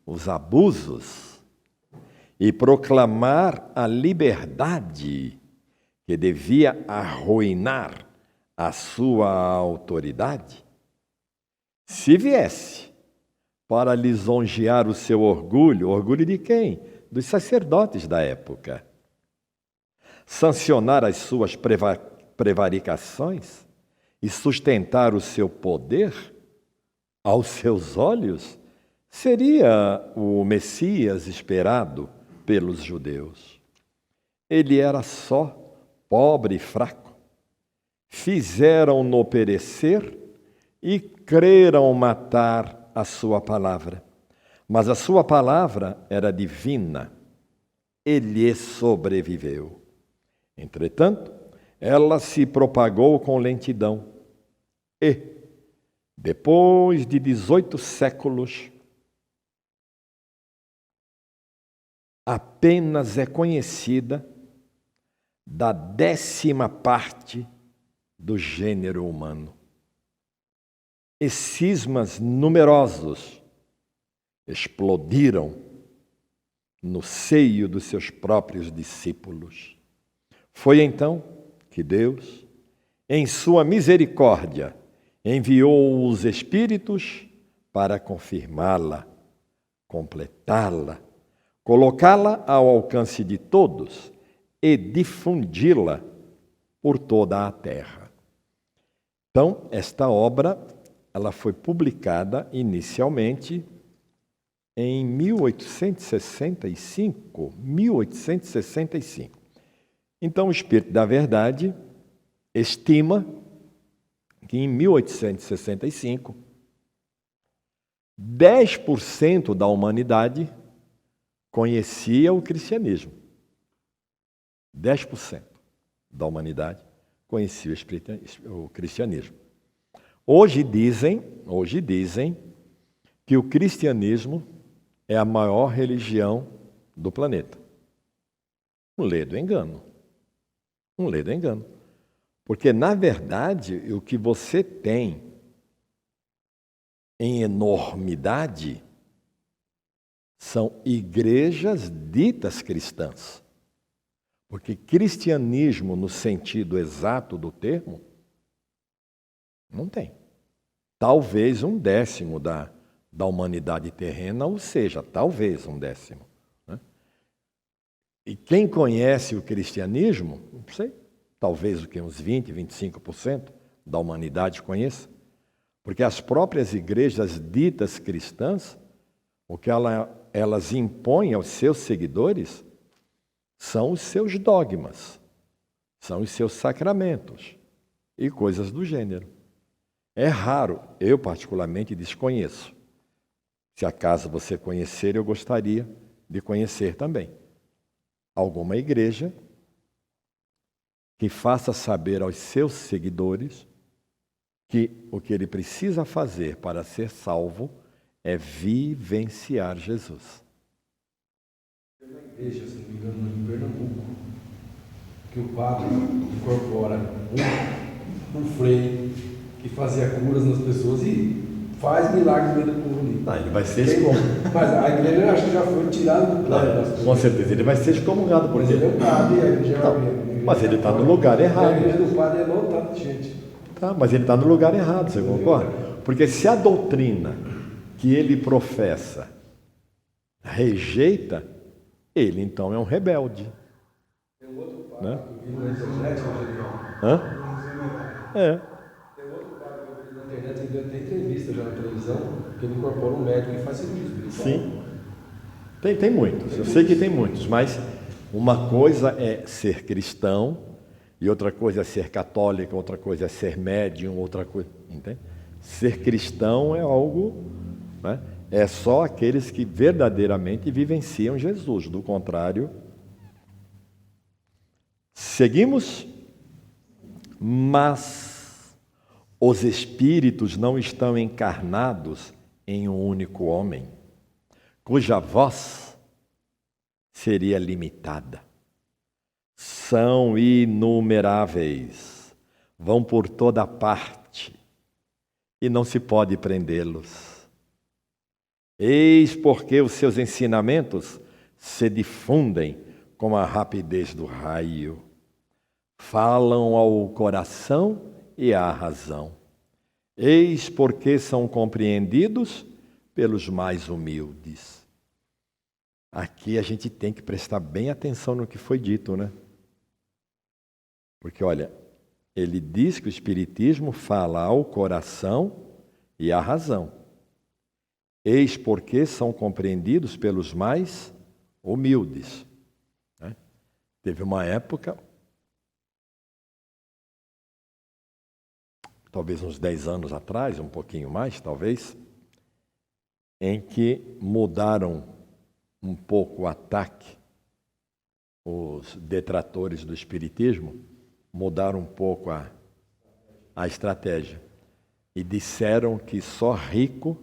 os abusos e proclamar a liberdade que devia arruinar a sua autoridade. Se viesse para lisonjear o seu orgulho, orgulho de quem? Dos sacerdotes da época, sancionar as suas prevaricações e sustentar o seu poder, aos seus olhos, seria o Messias esperado pelos judeus. Ele era só pobre e fraco. Fizeram-no perecer e creram matar a sua palavra. Mas a sua palavra era divina. Ele sobreviveu. Entretanto, ela se propagou com lentidão e, depois de 18 séculos, apenas é conhecida da 10ª parte do gênero humano. E cismas numerosos explodiram no seio dos seus próprios discípulos. Foi então que Deus, em sua misericórdia, enviou os Espíritos para confirmá-la, completá-la, colocá-la ao alcance de todos e difundi-la por toda a terra. Então, esta obra, ela foi publicada inicialmente em 1865. Então, o Espírito da Verdade estima que em 1865, 10% da humanidade conhecia o cristianismo. 10% da humanidade conhecia o cristianismo. Hoje dizem que o cristianismo é a maior religião do planeta. Um ledo engano. Porque, na verdade, o que você tem em enormidade são igrejas ditas cristãs. Porque cristianismo, no sentido exato do termo, não tem. Talvez 1/10 da humanidade terrena, ou seja, talvez 1/10. Né? E quem conhece o cristianismo, não sei, talvez uns 20%, 25% da humanidade conheça. Porque as próprias igrejas ditas cristãs, o que elas impõem aos seus seguidores são os seus dogmas, são os seus sacramentos e coisas do gênero. É raro, eu particularmente desconheço. Se acaso você conhecer, eu gostaria de conhecer também alguma igreja que faça saber aos seus seguidores que o que ele precisa fazer para ser salvo é vivenciar Jesus. Tem uma igreja, se não me engano, em Pernambuco, que o padre incorpora um frei que fazia curas nas pessoas e faz milagres no meio do povo ali. Ele vai ser excomungado. Mas a igreja, acho que já foi tirada do plano. Com certeza, ele vai ser excomungado. Mas ele é um padre, a igreja mas ele está no lugar errado. A igreja do padre é lotada de gente. Tá, mas ele está no lugar errado, você concorda? Porque se a doutrina que ele professa rejeita, ele então é um rebelde. Tem um outro padre Né? que eu vi na internet, Hã? Tem outro padre que eu vi na internet, ele deu até entrevista já na televisão, que ele incorpora um médico e faz cirurgia espiritual. Sim. Tem muitos, eu sei que tem muitos, mas uma coisa é ser cristão, e outra coisa é ser católico, outra coisa é ser médium, outra coisa, entende? Ser cristão é algo, né? É só aqueles que verdadeiramente vivenciam Jesus, do contrário. Seguimos? Mas os espíritos não estão encarnados em um único homem, cuja voz seria limitada. São inumeráveis, vão por toda parte e não se pode prendê-los. Eis porque os seus ensinamentos se difundem com a rapidez do raio, falam ao coração e à razão, Eis porque são compreendidos pelos mais humildes. Aqui a gente tem que prestar bem atenção no que foi dito, né? Porque, olha, ele diz que o Espiritismo fala ao coração e à razão. Eis porque são compreendidos pelos mais humildes. Né? Teve uma época, talvez uns 10 anos atrás, um pouquinho mais, talvez, em que mudaram um pouco o ataque, os detratores do Espiritismo mudaram um pouco a estratégia e disseram que só rico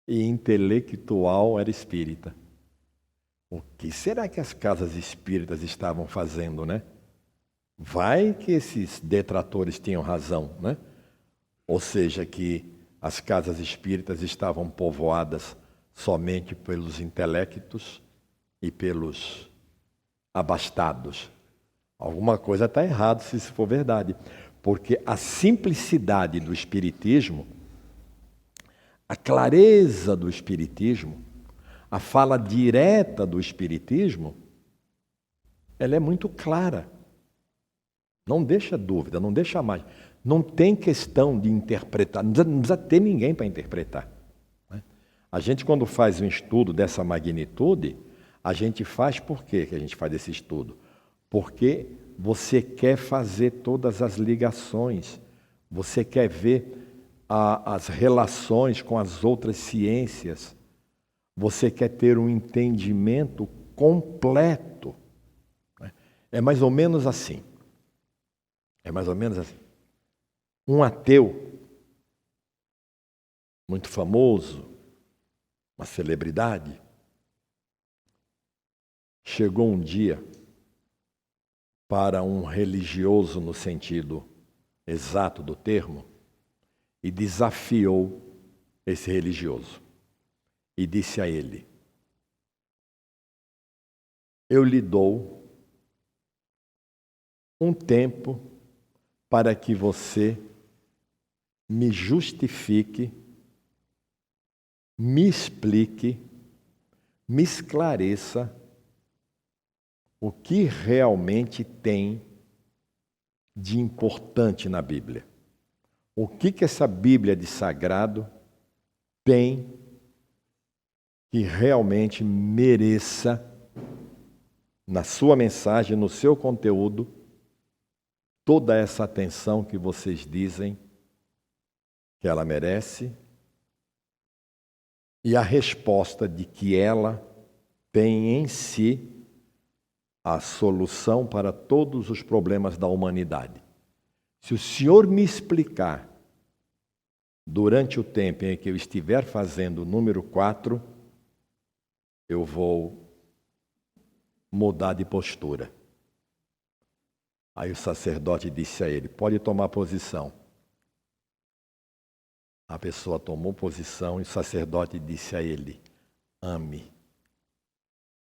e intelectual era espírita. O que será que as casas espíritas estavam fazendo, né? Vai que esses detratores tinham razão, né? Ou seja, que as casas espíritas estavam povoadas somente pelos intelectos e pelos abastados. Alguma coisa está errada se isso for verdade, porque a simplicidade do Espiritismo, a clareza do Espiritismo, a fala direta do Espiritismo, ela é muito clara. Não deixa dúvida, não deixa mais. Não tem questão de interpretar, não precisa ter ninguém para interpretar. A gente, quando faz um estudo dessa magnitude, a gente faz por quê que a gente faz esse estudo? Porque você quer fazer todas as ligações, você quer ver as relações com as outras ciências, você quer ter um entendimento completo. É mais ou menos assim. É mais ou menos assim. Um ateu, muito famoso, uma celebridade, chegou um dia para um religioso no sentido exato do termo e desafiou esse religioso e disse a ele: eu lhe dou um tempo para que você me justifique, me explique, me esclareça o que realmente tem de importante na Bíblia. O que essa Bíblia de sagrado tem que realmente mereça, na sua mensagem, no seu conteúdo, toda essa atenção que vocês dizem que ela merece, e a resposta de que ela tem em si a solução para todos os problemas da humanidade. Se o senhor me explicar, durante o tempo em que eu estiver fazendo o número 4, eu vou mudar de postura. Aí o sacerdote disse a ele: pode tomar posição. A pessoa tomou posição e o sacerdote disse a ele: ame.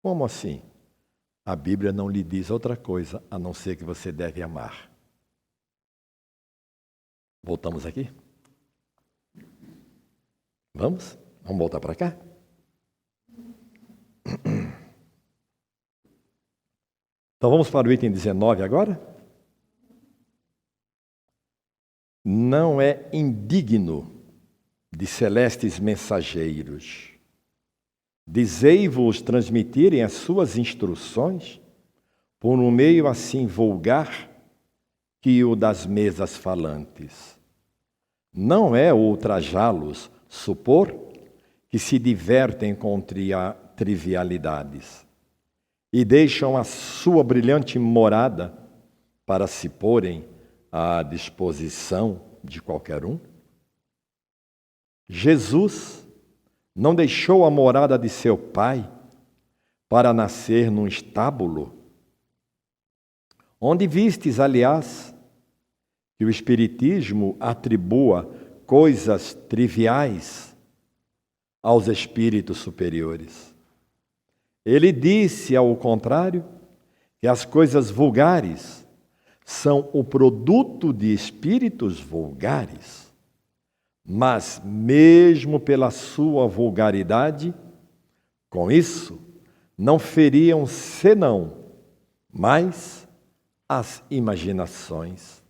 Como assim? A Bíblia não lhe diz outra coisa a não ser que você deve amar. Voltamos aqui? Vamos? Vamos voltar para cá? Então vamos para o item 19 agora? Não é indigno de celestes mensageiros, dizei-vos transmitirem as suas instruções por um meio assim vulgar que o das mesas falantes. Não é ultrajá-los supor que se divertem com trivialidades e deixam a sua brilhante morada para se porem à disposição de qualquer um? Jesus não deixou a morada de seu pai para nascer num estábulo? Onde vistes, aliás, que o Espiritismo atribua coisas triviais aos espíritos superiores? Ele disse, ao contrário, que as coisas vulgares são o produto de espíritos vulgares, mas mesmo pela sua vulgaridade, com isso, não feriam senão mais as imaginações.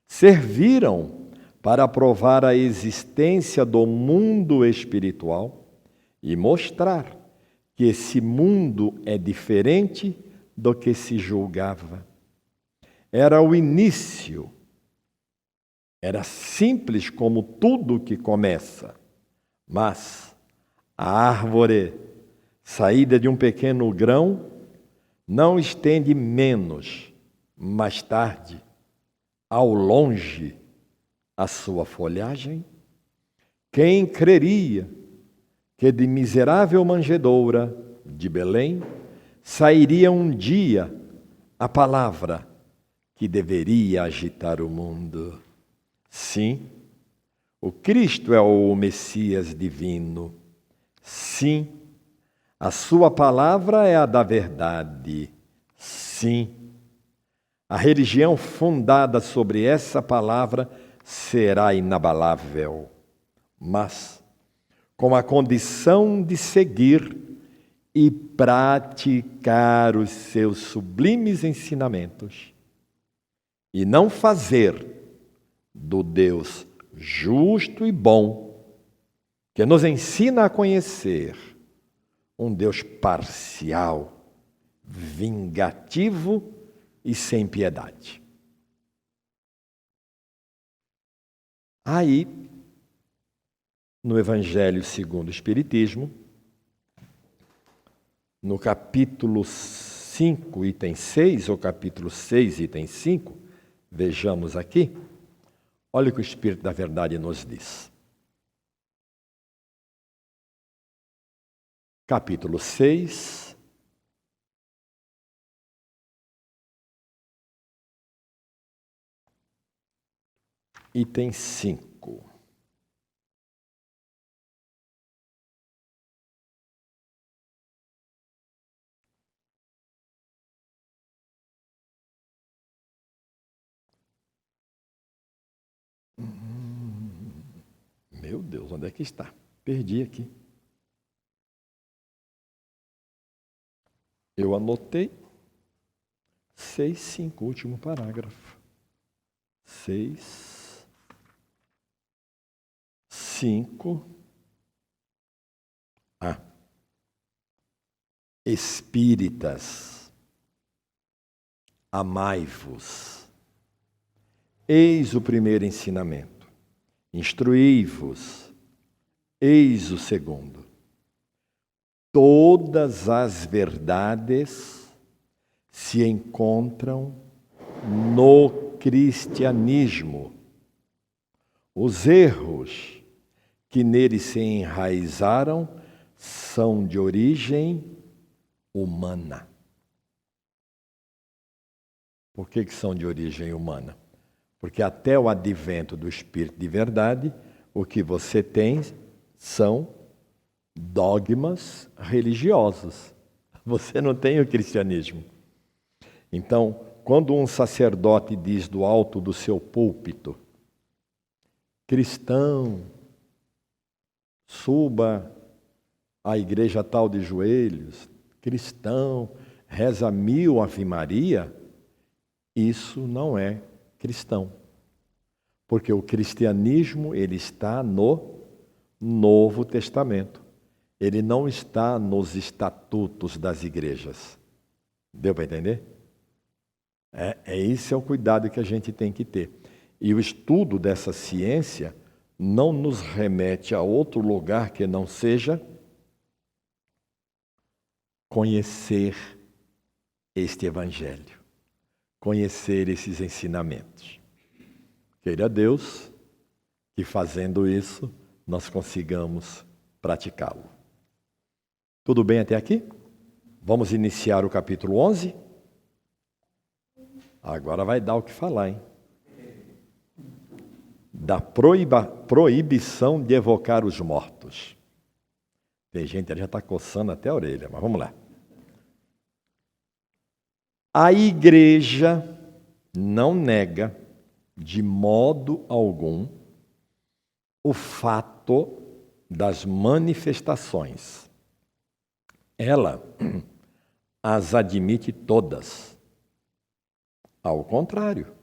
Serviram para provar a existência do mundo espiritual e mostrar que esse mundo é diferente do que se julgava. Era o início, era simples como tudo que começa, mas a árvore, saída de um pequeno grão, não estende menos, mais tarde, ao longe, a sua folhagem? Quem creria que de miserável manjedoura de Belém sairia um dia a palavra que deveria agitar o mundo? Sim, o Cristo é o Messias divino. Sim, a sua palavra é a da verdade. Sim, a religião fundada sobre essa palavra será inabalável, mas com a condição de seguir e praticar os seus sublimes ensinamentos e não fazer do Deus justo e bom, que nos ensina a conhecer, um Deus parcial, vingativo e sem piedade. Aí, no Evangelho segundo o Espiritismo, no capítulo 5, item 6, ou capítulo 6, item 5, vejamos aqui, olha o que o Espírito da Verdade nos diz. Capítulo 6, item 5. Meu Deus, onde é que está? Perdi aqui. Eu anotei 6,5, último parágrafo. 6, 5. Espíritas, amai-vos. Eis o primeiro ensinamento. Instruí-vos. Eis o segundo. Todas as verdades se encontram no cristianismo. Os erros que nele se enraizaram são de origem humana. Por que são de origem humana? Porque até o advento do Espírito de verdade, o que você tem são dogmas religiosos. Você não tem o cristianismo. Então, quando um sacerdote diz do alto do seu púlpito, cristão, suba à igreja tal de joelhos, cristão, reza 1000 Ave Maria, isso não é cristão. Porque o cristianismo, ele está no Novo Testamento. Ele não está nos estatutos das igrejas. Deu para entender? Esse é o cuidado que a gente tem que ter. E o estudo dessa ciência não nos remete a outro lugar que não seja conhecer este Evangelho, conhecer esses ensinamentos. Queira Deus que fazendo isso nós consigamos praticá-lo. Tudo bem até aqui? Vamos iniciar o capítulo 11? Agora vai dar o que falar, hein? Da proibição de evocar os mortos. Tem gente que já está coçando até a orelha, mas vamos lá. A igreja não nega de modo algum o fato das manifestações. Ela as admite todas. Ao contrário,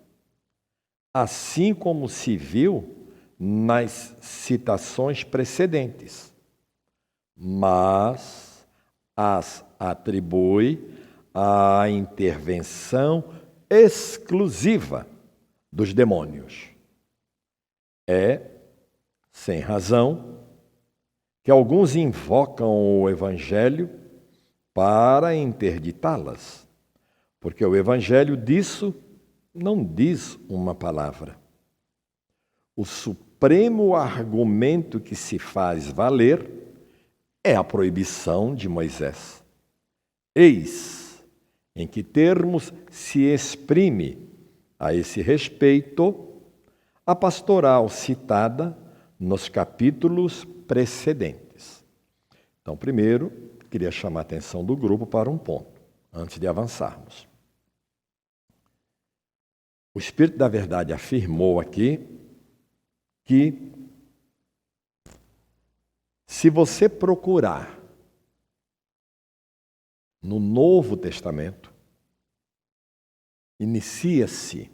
assim como se viu nas citações precedentes, mas as atribui à intervenção exclusiva dos demônios. É, sem razão, que alguns invocam o Evangelho para interditá-las, porque o Evangelho disso não diz uma palavra. O supremo argumento que se faz valer é a proibição de Moisés. Eis em que termos se exprime a esse respeito a pastoral citada nos capítulos precedentes. Então, primeiro, queria chamar a atenção do grupo para um ponto, antes de avançarmos. O Espírito da Verdade afirmou aqui que, se você procurar no Novo Testamento, inicia-se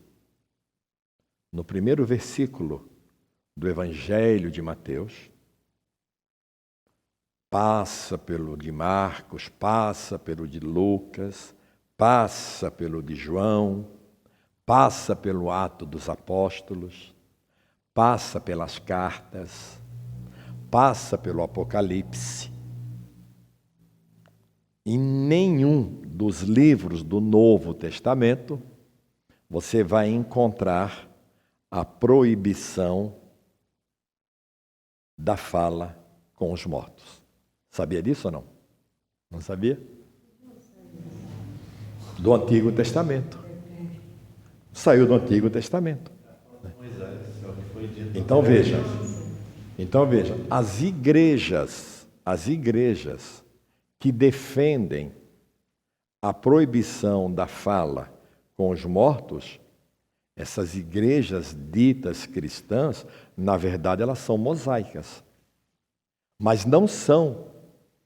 no primeiro versículo do Evangelho de Mateus, passa pelo de Marcos, passa pelo de Lucas, passa pelo de João, passa pelo Ato dos Apóstolos, passa pelas cartas, passa pelo Apocalipse. Em nenhum dos livros do Novo Testamento você vai encontrar a proibição da fala com os mortos. Sabia disso ou não? Não sabia? Do Antigo Testamento. Saiu do Antigo Testamento. Então veja, as igrejas que defendem a proibição da fala com os mortos, essas igrejas ditas cristãs, na verdade elas são mosaicas, mas não são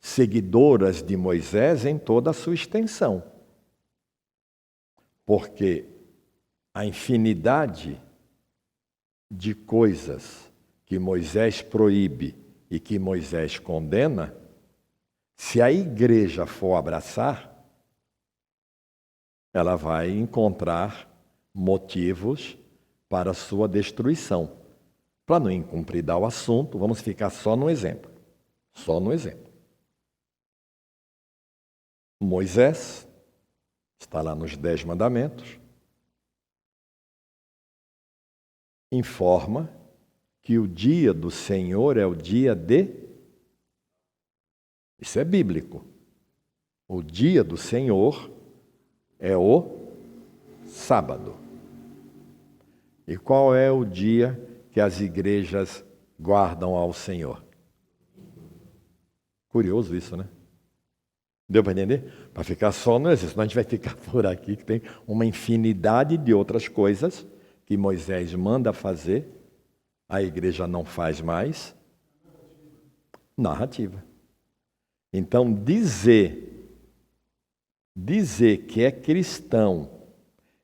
seguidoras de Moisés em toda a sua extensão, porque a infinidade de coisas que Moisés proíbe e que Moisés condena, se a igreja for abraçar, ela vai encontrar motivos para a sua destruição. Para não incumpridar o assunto, vamos ficar só no exemplo. Só no exemplo. Moisés, está lá nos 10 mandamentos, informa que o dia do Senhor é o dia de... Isso é bíblico. O dia do Senhor é o sábado. E qual é o dia que as igrejas guardam ao Senhor? Curioso isso, né? Deu para entender? Para ficar só no exercício. Senão a gente vai ficar por aqui, que tem uma infinidade de outras coisas que Moisés manda fazer, a igreja não faz mais. Narrativa. Então, dizer que é cristão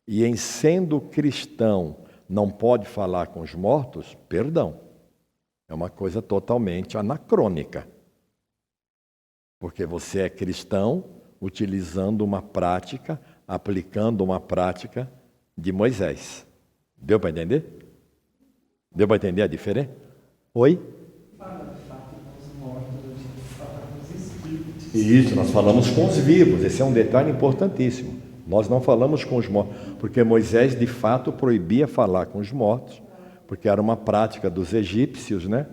e, em sendo cristão, não pode falar com os mortos, perdão, é uma coisa totalmente anacrônica. Porque você é cristão utilizando uma prática, aplicando uma prática de Moisés. Deu para entender? Deu para entender a diferença? Oi? Isso, nós falamos com os vivos, esse é um detalhe importantíssimo. Nós não falamos com os mortos, porque Moisés de fato proibia falar com os mortos, porque era uma prática dos egípcios, né?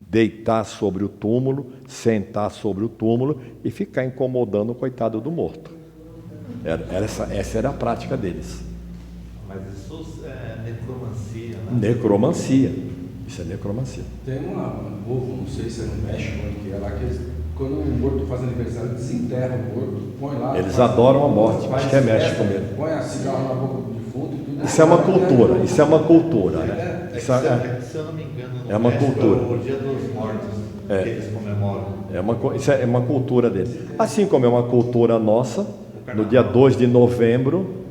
Deitar sobre o túmulo, sentar sobre o túmulo e ficar incomodando o coitado do morto. Essa era a prática deles. Mas isso é necromancia, né? Necromancia. Isso é necromancia. Tem um povo, não sei se é no México, onde que é lá, que eles, quando o morto faz aniversário, desenterra o morto, põe lá. Eles adoram a morte, acho que é México mesmo. Põe a cigarro na boca do defunto e tudo, Isso é uma cultura, isso é uma cultura, né? Isso Se eu não me engano, no é uma México, cultura. é o Dia dos Mortos que eles comemoram. Isso é uma cultura deles. Assim como é uma cultura nossa, no dia 2 de novembro,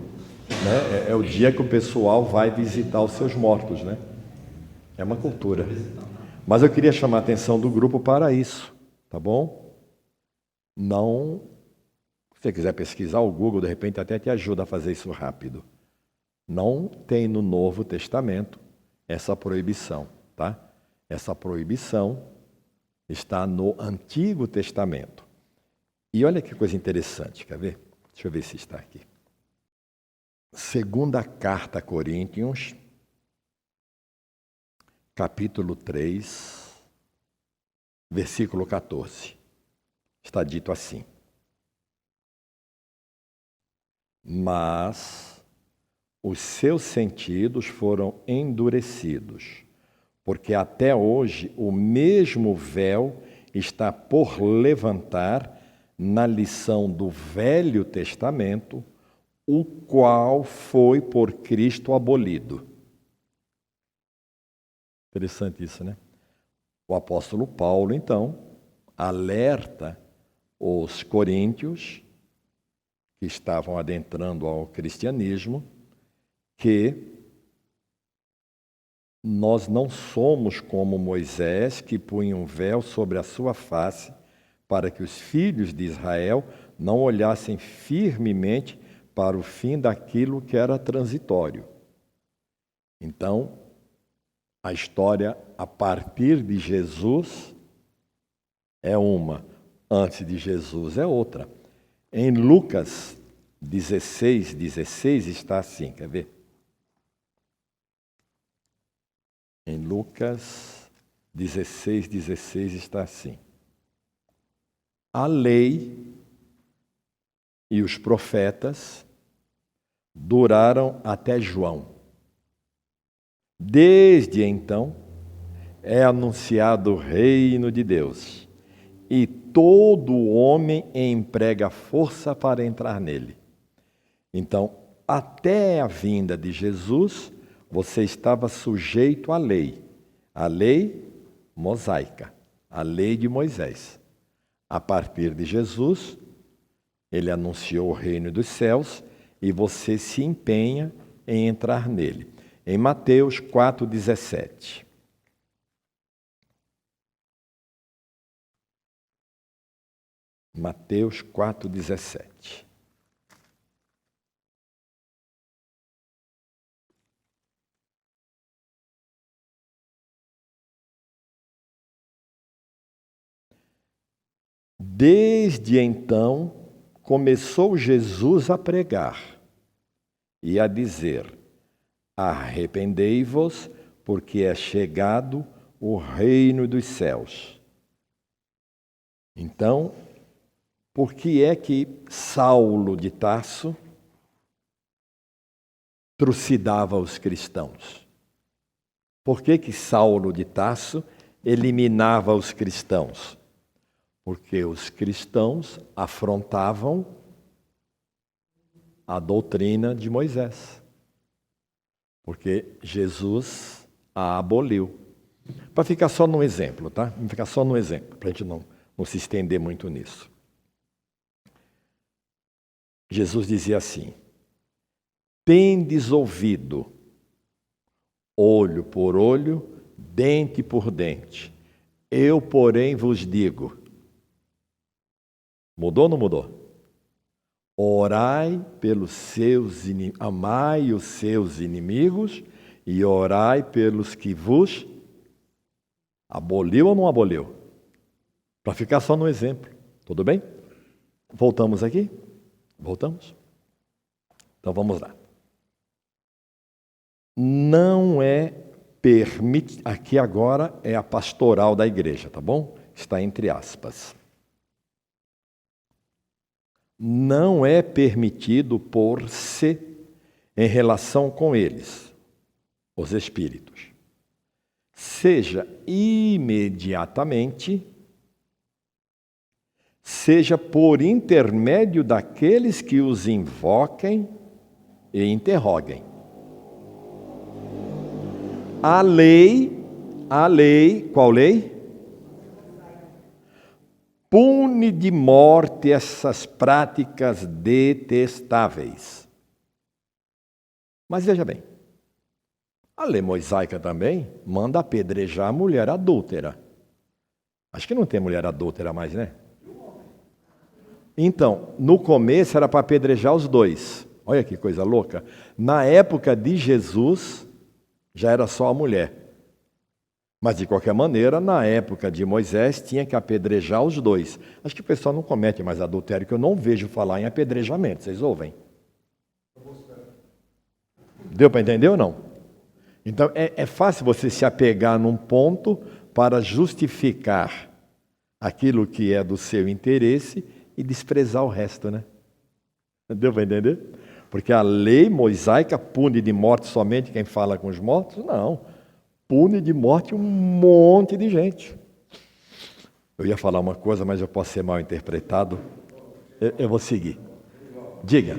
né, é o dia que o pessoal vai visitar os seus mortos, né? É uma cultura. Mas eu queria chamar a atenção do grupo para isso, tá bom? Não, se você quiser pesquisar, o Google de repente até te ajuda a fazer isso rápido. Não tem no Novo Testamento essa proibição, tá? Essa proibição está no Antigo Testamento. E olha que coisa interessante, quer ver? Deixa eu ver se está aqui. Segunda carta a Coríntios, capítulo 3, versículo 14. Está dito assim: mas os seus sentidos foram endurecidos, porque até hoje o mesmo véu está por levantar na lição do Velho Testamento, o qual foi por Cristo abolido. Interessante isso, né? O apóstolo Paulo, então, alerta os coríntios que estavam adentrando ao cristianismo que nós não somos como Moisés, que punha um véu sobre a sua face para que os filhos de Israel não olhassem firmemente para o fim daquilo que era transitório. Então, a história a partir de Jesus é uma, antes de Jesus é outra. Em Lucas 16:16 está assim, quer ver? Em Lucas 16:16 está assim: a lei e os profetas duraram até João. Desde então é anunciado o reino de Deus, e todo homem emprega força para entrar nele. Então, até a vinda de Jesus, você estava sujeito à lei mosaica, a lei de Moisés. A partir de Jesus, ele anunciou o reino dos céus e você se empenha em entrar nele. Em Mateus 4:17. Mateus 4:17. Desde então, começou Jesus a pregar e a dizer: arrependei-vos, porque é chegado o reino dos céus. Então, por que é que Saulo de Tarso trucidava os cristãos? Por que Saulo de Tarso eliminava os cristãos? Porque os cristãos afrontavam a doutrina de Moisés. Porque Jesus a aboliu. Para ficar só num exemplo, tá? Vamos ficar só num exemplo, para a gente não se estender muito nisso. Jesus dizia assim: tendes ouvido, olho por olho, dente por dente. Eu, porém, vos digo. Mudou ou não mudou? Orai pelos seus amai os seus inimigos e orai pelos que vos aboliu ou não aboliu? Para ficar só no exemplo, tudo bem? Voltamos aqui? Voltamos? Então vamos lá. Não é permitido, aqui agora é a pastoral da igreja, tá bom? Está entre aspas. Não é permitido pôr-se em relação com eles, os espíritos, seja imediatamente, seja por intermédio daqueles que os invoquem e interroguem. A lei, qual lei? Pune de morte essas práticas detestáveis. Mas veja bem, a lei mosaica também manda apedrejar a mulher adúltera. Acho que não tem mulher adúltera mais, né? Então, no começo era para apedrejar os dois. Olha que coisa louca. Na época de Jesus, já era só a mulher. Mas, de qualquer maneira, na época de Moisés, tinha que apedrejar os dois. Acho que o pessoal não comete mais adultério, que eu não vejo falar em apedrejamento. Vocês ouvem? Deu para entender ou não? Então, é fácil você se apegar num ponto para justificar aquilo que é do seu interesse e desprezar o resto, né? Deu para entender? Porque a lei mosaica pune de morte somente quem fala com os mortos? Não. Pune de morte um monte de gente. Eu ia falar uma coisa, mas eu posso ser mal interpretado. Eu vou seguir. Diga.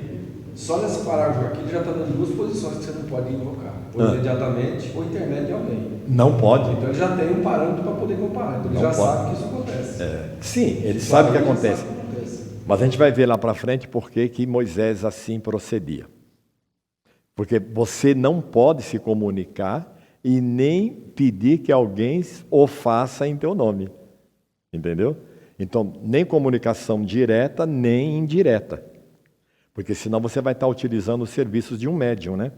Só nesse parágrafo aqui ele já está dando duas posições que você não pode invocar. Ou imediatamente ou intermédio de alguém. Não pode. Então ele já tem um parâmetro para poder comparar. Então ele já sabe que isso acontece. Sim, ele sabe o que acontece. Mas a gente vai ver lá para frente por que Moisés assim procedia. Porque você não pode se comunicar e nem pedir que alguém o faça em teu nome. Entendeu? Então, nem comunicação direta, nem indireta. Porque senão você vai estar utilizando os serviços de um médium, né?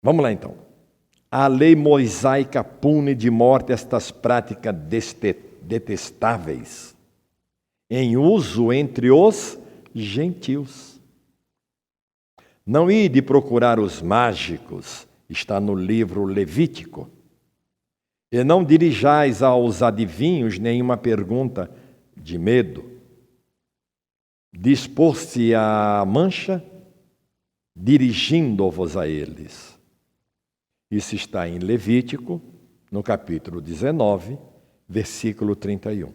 Vamos lá então. A lei mosaica pune de morte estas práticas detestáveis em uso entre os gentios. Não ide procurar os mágicos, está no livro Levítico. E não dirijais aos adivinhos nenhuma pergunta de medo. Dispor-se a mancha, dirigindo-vos a eles. Isso está em Levítico, no capítulo 19, versículo 31.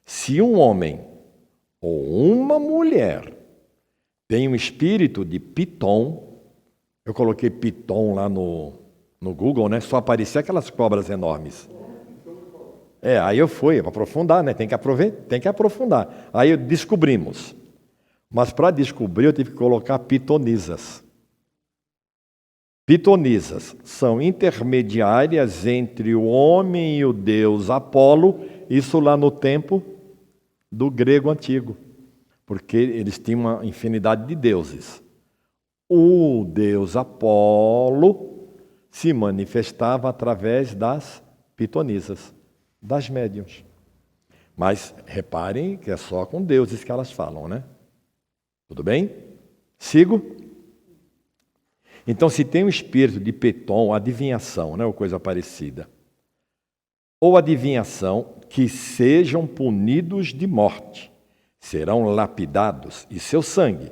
Se um homem ou uma mulher tem um espírito de Piton, eu coloquei Piton lá no Google, né? Só aparecia aquelas cobras enormes. Aí eu fui para aprofundar, né? Tem que aprofundar. Aí descobrimos. Mas para descobrir eu tive que colocar pitonisas. Pitonisas são intermediárias entre o homem e o deus Apolo, isso lá no tempo do grego antigo, porque eles tinham uma infinidade de deuses. O deus Apolo se manifestava através das pitonisas, das médiuns. Mas reparem que é só com deuses que elas falam, né? Tudo bem? Sigo? Então, se tem um espírito de Piton, adivinhação, né, ou coisa parecida, ou adivinhação, que sejam punidos de morte, serão lapidados e seu sangue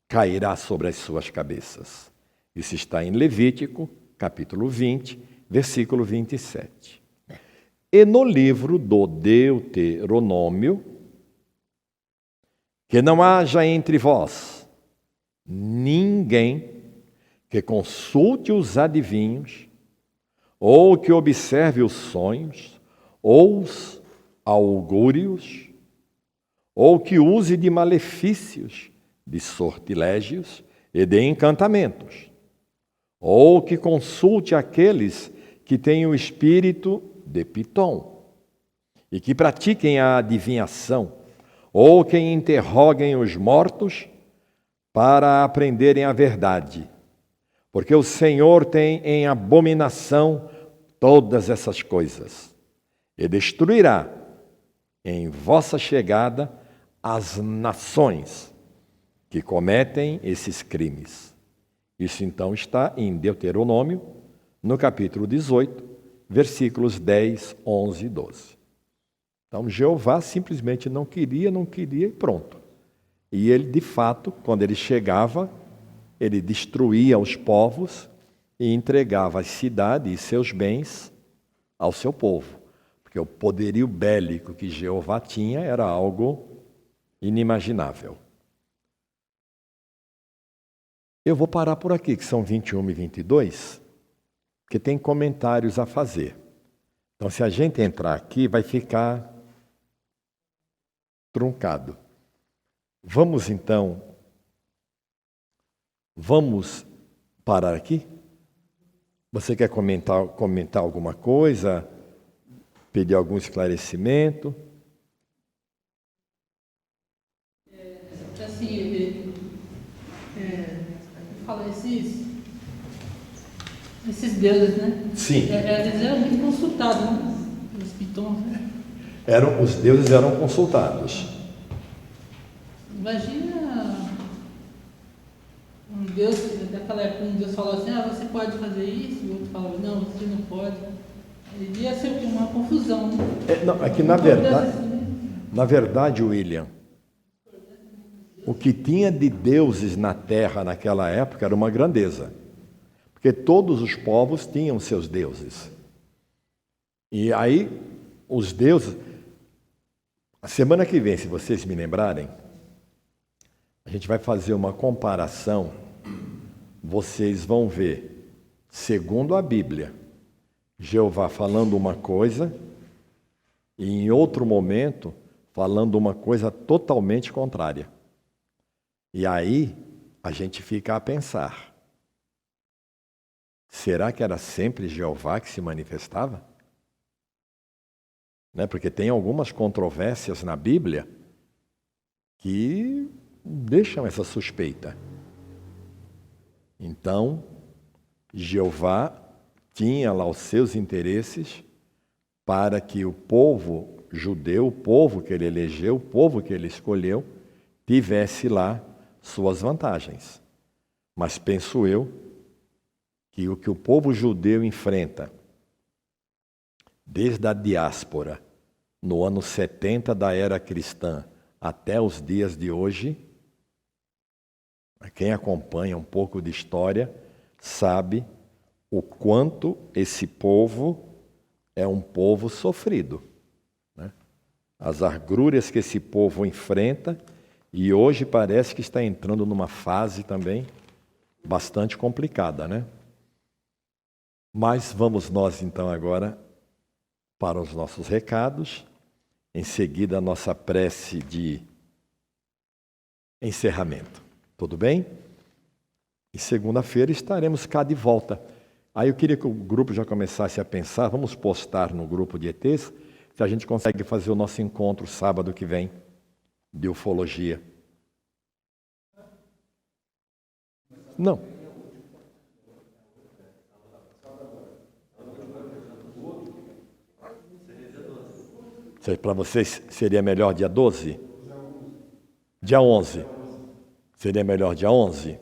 cairá sobre as suas cabeças. Isso está em Levítico, capítulo 20, versículo 27. E no livro do Deuteronômio, que não haja entre vós ninguém que consulte os adivinhos, ou que observe os sonhos, ou os augúrios, ou que use de malefícios, de sortilégios e de encantamentos, ou que consulte aqueles que têm o espírito de Piton, e que pratiquem a adivinhação, ou que interroguem os mortos para aprenderem a verdade. Porque o Senhor tem em abominação todas essas coisas, e destruirá em vossa chegada as nações que cometem esses crimes. Isso então está em Deuteronômio, no capítulo 18, versículos 10, 11 e 12. Então Jeová simplesmente não queria e pronto. E ele, de fato, quando ele chegava, ele destruía os povos e entregava as cidades e seus bens ao seu povo. Porque o poderio bélico que Jeová tinha era algo inimaginável. Eu vou parar por aqui, que são 21 e 22, porque tem comentários a fazer. Então, se a gente entrar aqui, vai ficar truncado. Vamos parar aqui? Você quer comentar alguma coisa? Pedir algum esclarecimento? Assim, fala esses deuses, né? Sim. Eles eram muito consultados, né? Os pitons, né? Os deuses eram consultados. Imagina um Deus, daquela época, um Deus falou assim, você pode fazer isso, e o outro falava, não, você não pode. Iria ser uma confusão, né? Aqui na verdade, William, o que tinha de deuses na terra naquela época era uma grandeza. Porque todos os povos tinham seus deuses. E aí, os deuses... A semana que vem, se vocês me lembrarem, a gente vai fazer uma comparação. Vocês vão ver, segundo a Bíblia, Jeová falando uma coisa e em outro momento falando uma coisa totalmente contrária. E aí a gente fica a pensar, será que era sempre Jeová que se manifestava? Né? Porque tem algumas controvérsias na Bíblia que deixam essa suspeita. Então, Jeová tinha lá os seus interesses para que o povo judeu, o povo que ele elegeu, o povo que ele escolheu, tivesse lá suas vantagens. Mas penso eu que o que o povo judeu enfrenta desde a diáspora, no ano 70 da era cristã, até os dias de hoje, quem acompanha um pouco de história sabe o quanto esse povo é um povo sofrido, né? As agrúrias que esse povo enfrenta, e hoje parece que está entrando numa fase também bastante complicada, né? Mas vamos nós então agora para os nossos recados, em seguida a nossa prece de encerramento. Tudo bem? E segunda-feira estaremos cá de volta. Aí eu queria que o grupo já começasse a pensar, vamos postar no grupo de ETs, se a gente consegue fazer o nosso encontro sábado que vem, de ufologia. Não. Para vocês seria melhor dia 12? Dia 11. Seria melhor dia 11?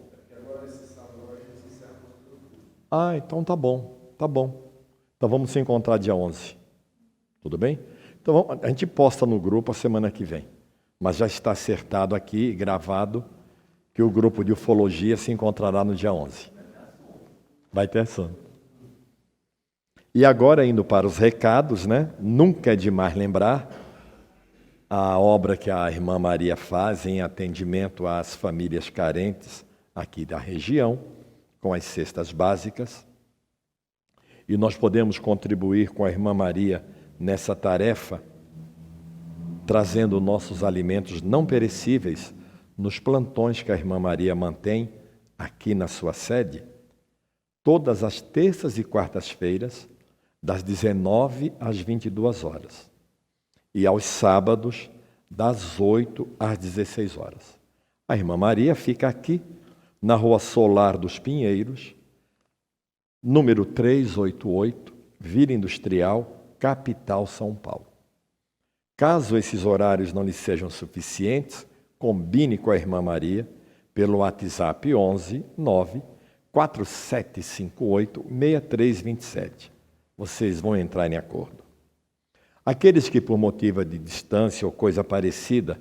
Então tá bom, tá bom. Então vamos se encontrar dia 11. Tudo bem? Então a gente posta no grupo a semana que vem. Mas já está acertado aqui, gravado, que o grupo de ufologia se encontrará no dia 11. Vai ter assunto. E agora, indo para os recados, né? Nunca é demais lembrar a obra que a Irmã Maria faz em atendimento às famílias carentes aqui da região, com as cestas básicas. E nós podemos contribuir com a Irmã Maria nessa tarefa, trazendo nossos alimentos não perecíveis nos plantões que a Irmã Maria mantém aqui na sua sede, todas as terças e quartas-feiras, das 19 às 22 horas, e aos sábados, das 8 às 16 horas. A Irmã Maria fica aqui, na Rua Solar dos Pinheiros, número 388, Vila Industrial, capital São Paulo. Caso esses horários não lhe sejam suficientes, combine com a Irmã Maria pelo WhatsApp 11 9 4758 6327. Vocês vão entrar em acordo. Aqueles que por motivo de distância ou coisa parecida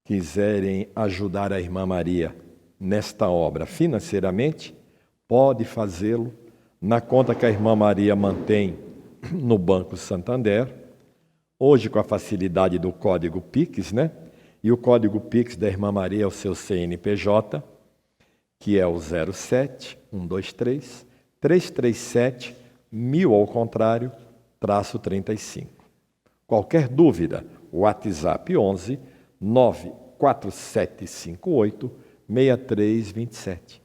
quiserem ajudar a Irmã Maria nesta obra financeiramente, pode fazê-lo na conta que a Irmã Maria mantém no Banco Santander, hoje com a facilidade do código PIX, né? E o código PIX da Irmã Maria é o seu CNPJ, que é o 07 123 337 1000 ao contrário, -35. Qualquer dúvida, WhatsApp 11 94758 6327.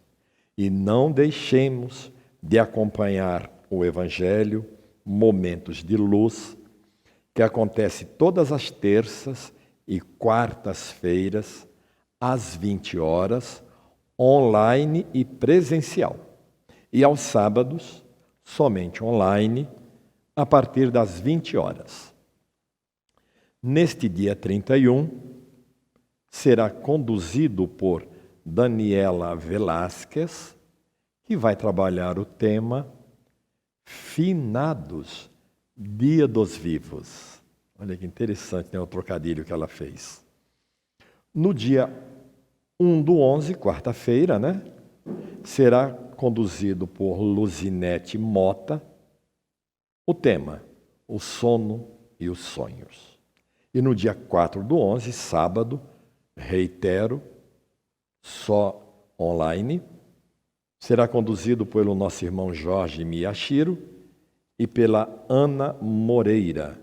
E não deixemos de acompanhar o Evangelho Momentos de Luz, que acontece todas as terças e quartas-feiras, às 20 horas, online e presencial. E aos sábados, somente online, a partir das 20 horas. Neste dia 31, será conduzido por Daniela Velásquez, que vai trabalhar o tema Finados, Dia dos Vivos. Olha que interessante, né, o trocadilho que ela fez. No dia 1/11, quarta-feira, né, será conduzido por Luzinete Mota, o tema, o sono e os sonhos. E no dia 4/11, sábado, reitero, só online, será conduzido pelo nosso irmão Jorge Miyashiro e pela Ana Moreira.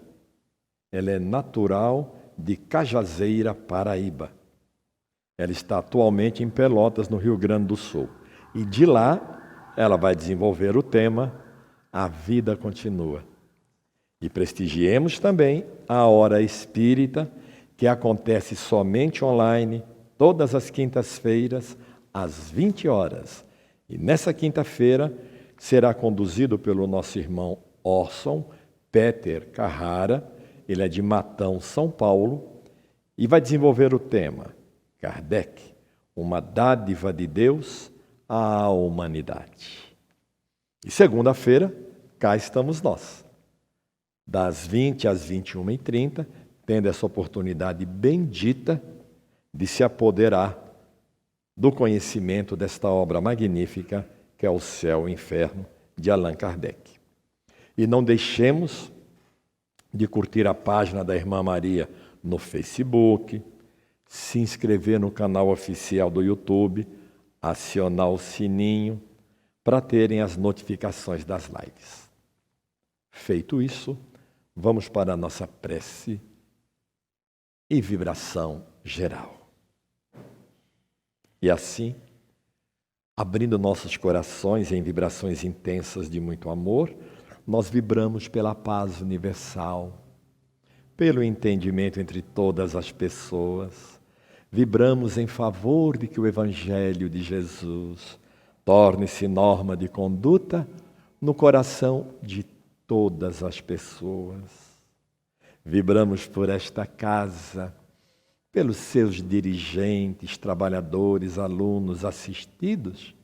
Ela é natural de Cajazeira, Paraíba. Ela está atualmente em Pelotas, no Rio Grande do Sul. E de lá, ela vai desenvolver o tema A Vida Continua. E prestigiemos também a Hora Espírita, que acontece somente online, todas as quintas-feiras, às 20 horas. E nessa quinta-feira, será conduzido pelo nosso irmão Orson Peter Carrara, ele é de Matão, São Paulo, e vai desenvolver o tema Kardec, uma dádiva de Deus à humanidade. E segunda-feira, cá estamos nós, das 20 às 21h30, tendo essa oportunidade bendita de se apoderar do conhecimento desta obra magnífica que é O Céu e o Inferno, de Allan Kardec. E não deixemos de curtir a página da Irmã Maria no Facebook, se inscrever no canal oficial do YouTube, acionar o sininho para terem as notificações das lives. Feito isso, vamos para a nossa prece e vibração geral. E assim, abrindo nossos corações em vibrações intensas de muito amor, nós vibramos pela paz universal, pelo entendimento entre todas as pessoas. Vibramos em favor de que o Evangelho de Jesus torne-se norma de conduta no coração de todas as pessoas. Vibramos por esta casa, pelos seus dirigentes, trabalhadores, alunos, assistidos,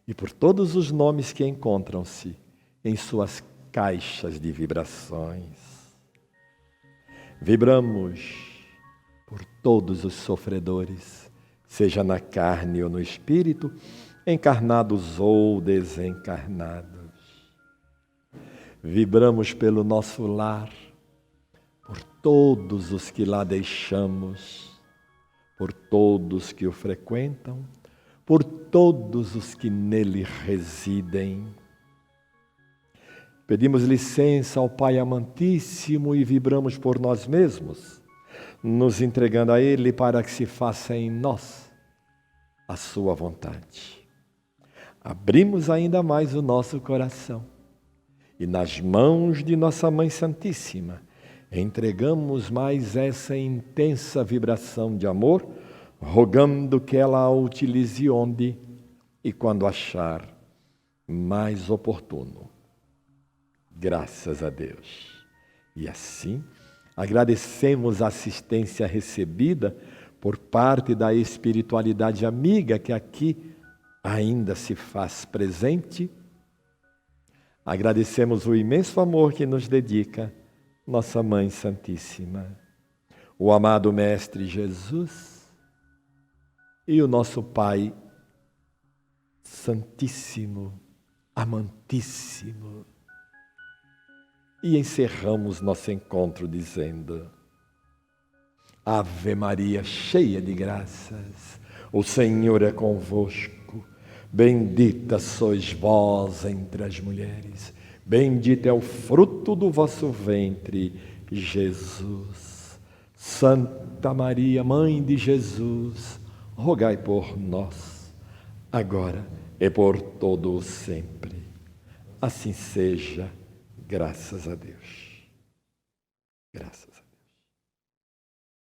e por todos os nomes que encontram-se em suas caixas de vibrações. Vibramos por todos os sofredores, seja na carne ou no espírito, encarnados ou desencarnados. Vibramos pelo nosso lar, por todos os que lá deixamos, por todos que o frequentam, por todos os que nele residem. Pedimos licença ao Pai amantíssimo e vibramos por nós mesmos, nos entregando a Ele para que se faça em nós a sua vontade. Abrimos ainda mais o nosso coração e nas mãos de nossa Mãe Santíssima entregamos mais essa intensa vibração de amor, rogando que ela a utilize onde e quando achar mais oportuno. Graças a Deus. E assim, agradecemos a assistência recebida por parte da espiritualidade amiga que aqui ainda se faz presente. Agradecemos o imenso amor que nos dedica nossa Mãe Santíssima, o amado Mestre Jesus e o nosso Pai Santíssimo, amantíssimo. E encerramos nosso encontro dizendo: Ave Maria, cheia de graças, o Senhor é convosco. Bendita sois vós entre as mulheres, bendito é o fruto do vosso ventre, Jesus. Santa Maria, Mãe de Jesus, rogai por nós, agora e por todo o sempre. Assim seja, graças a Deus. Graças a Deus.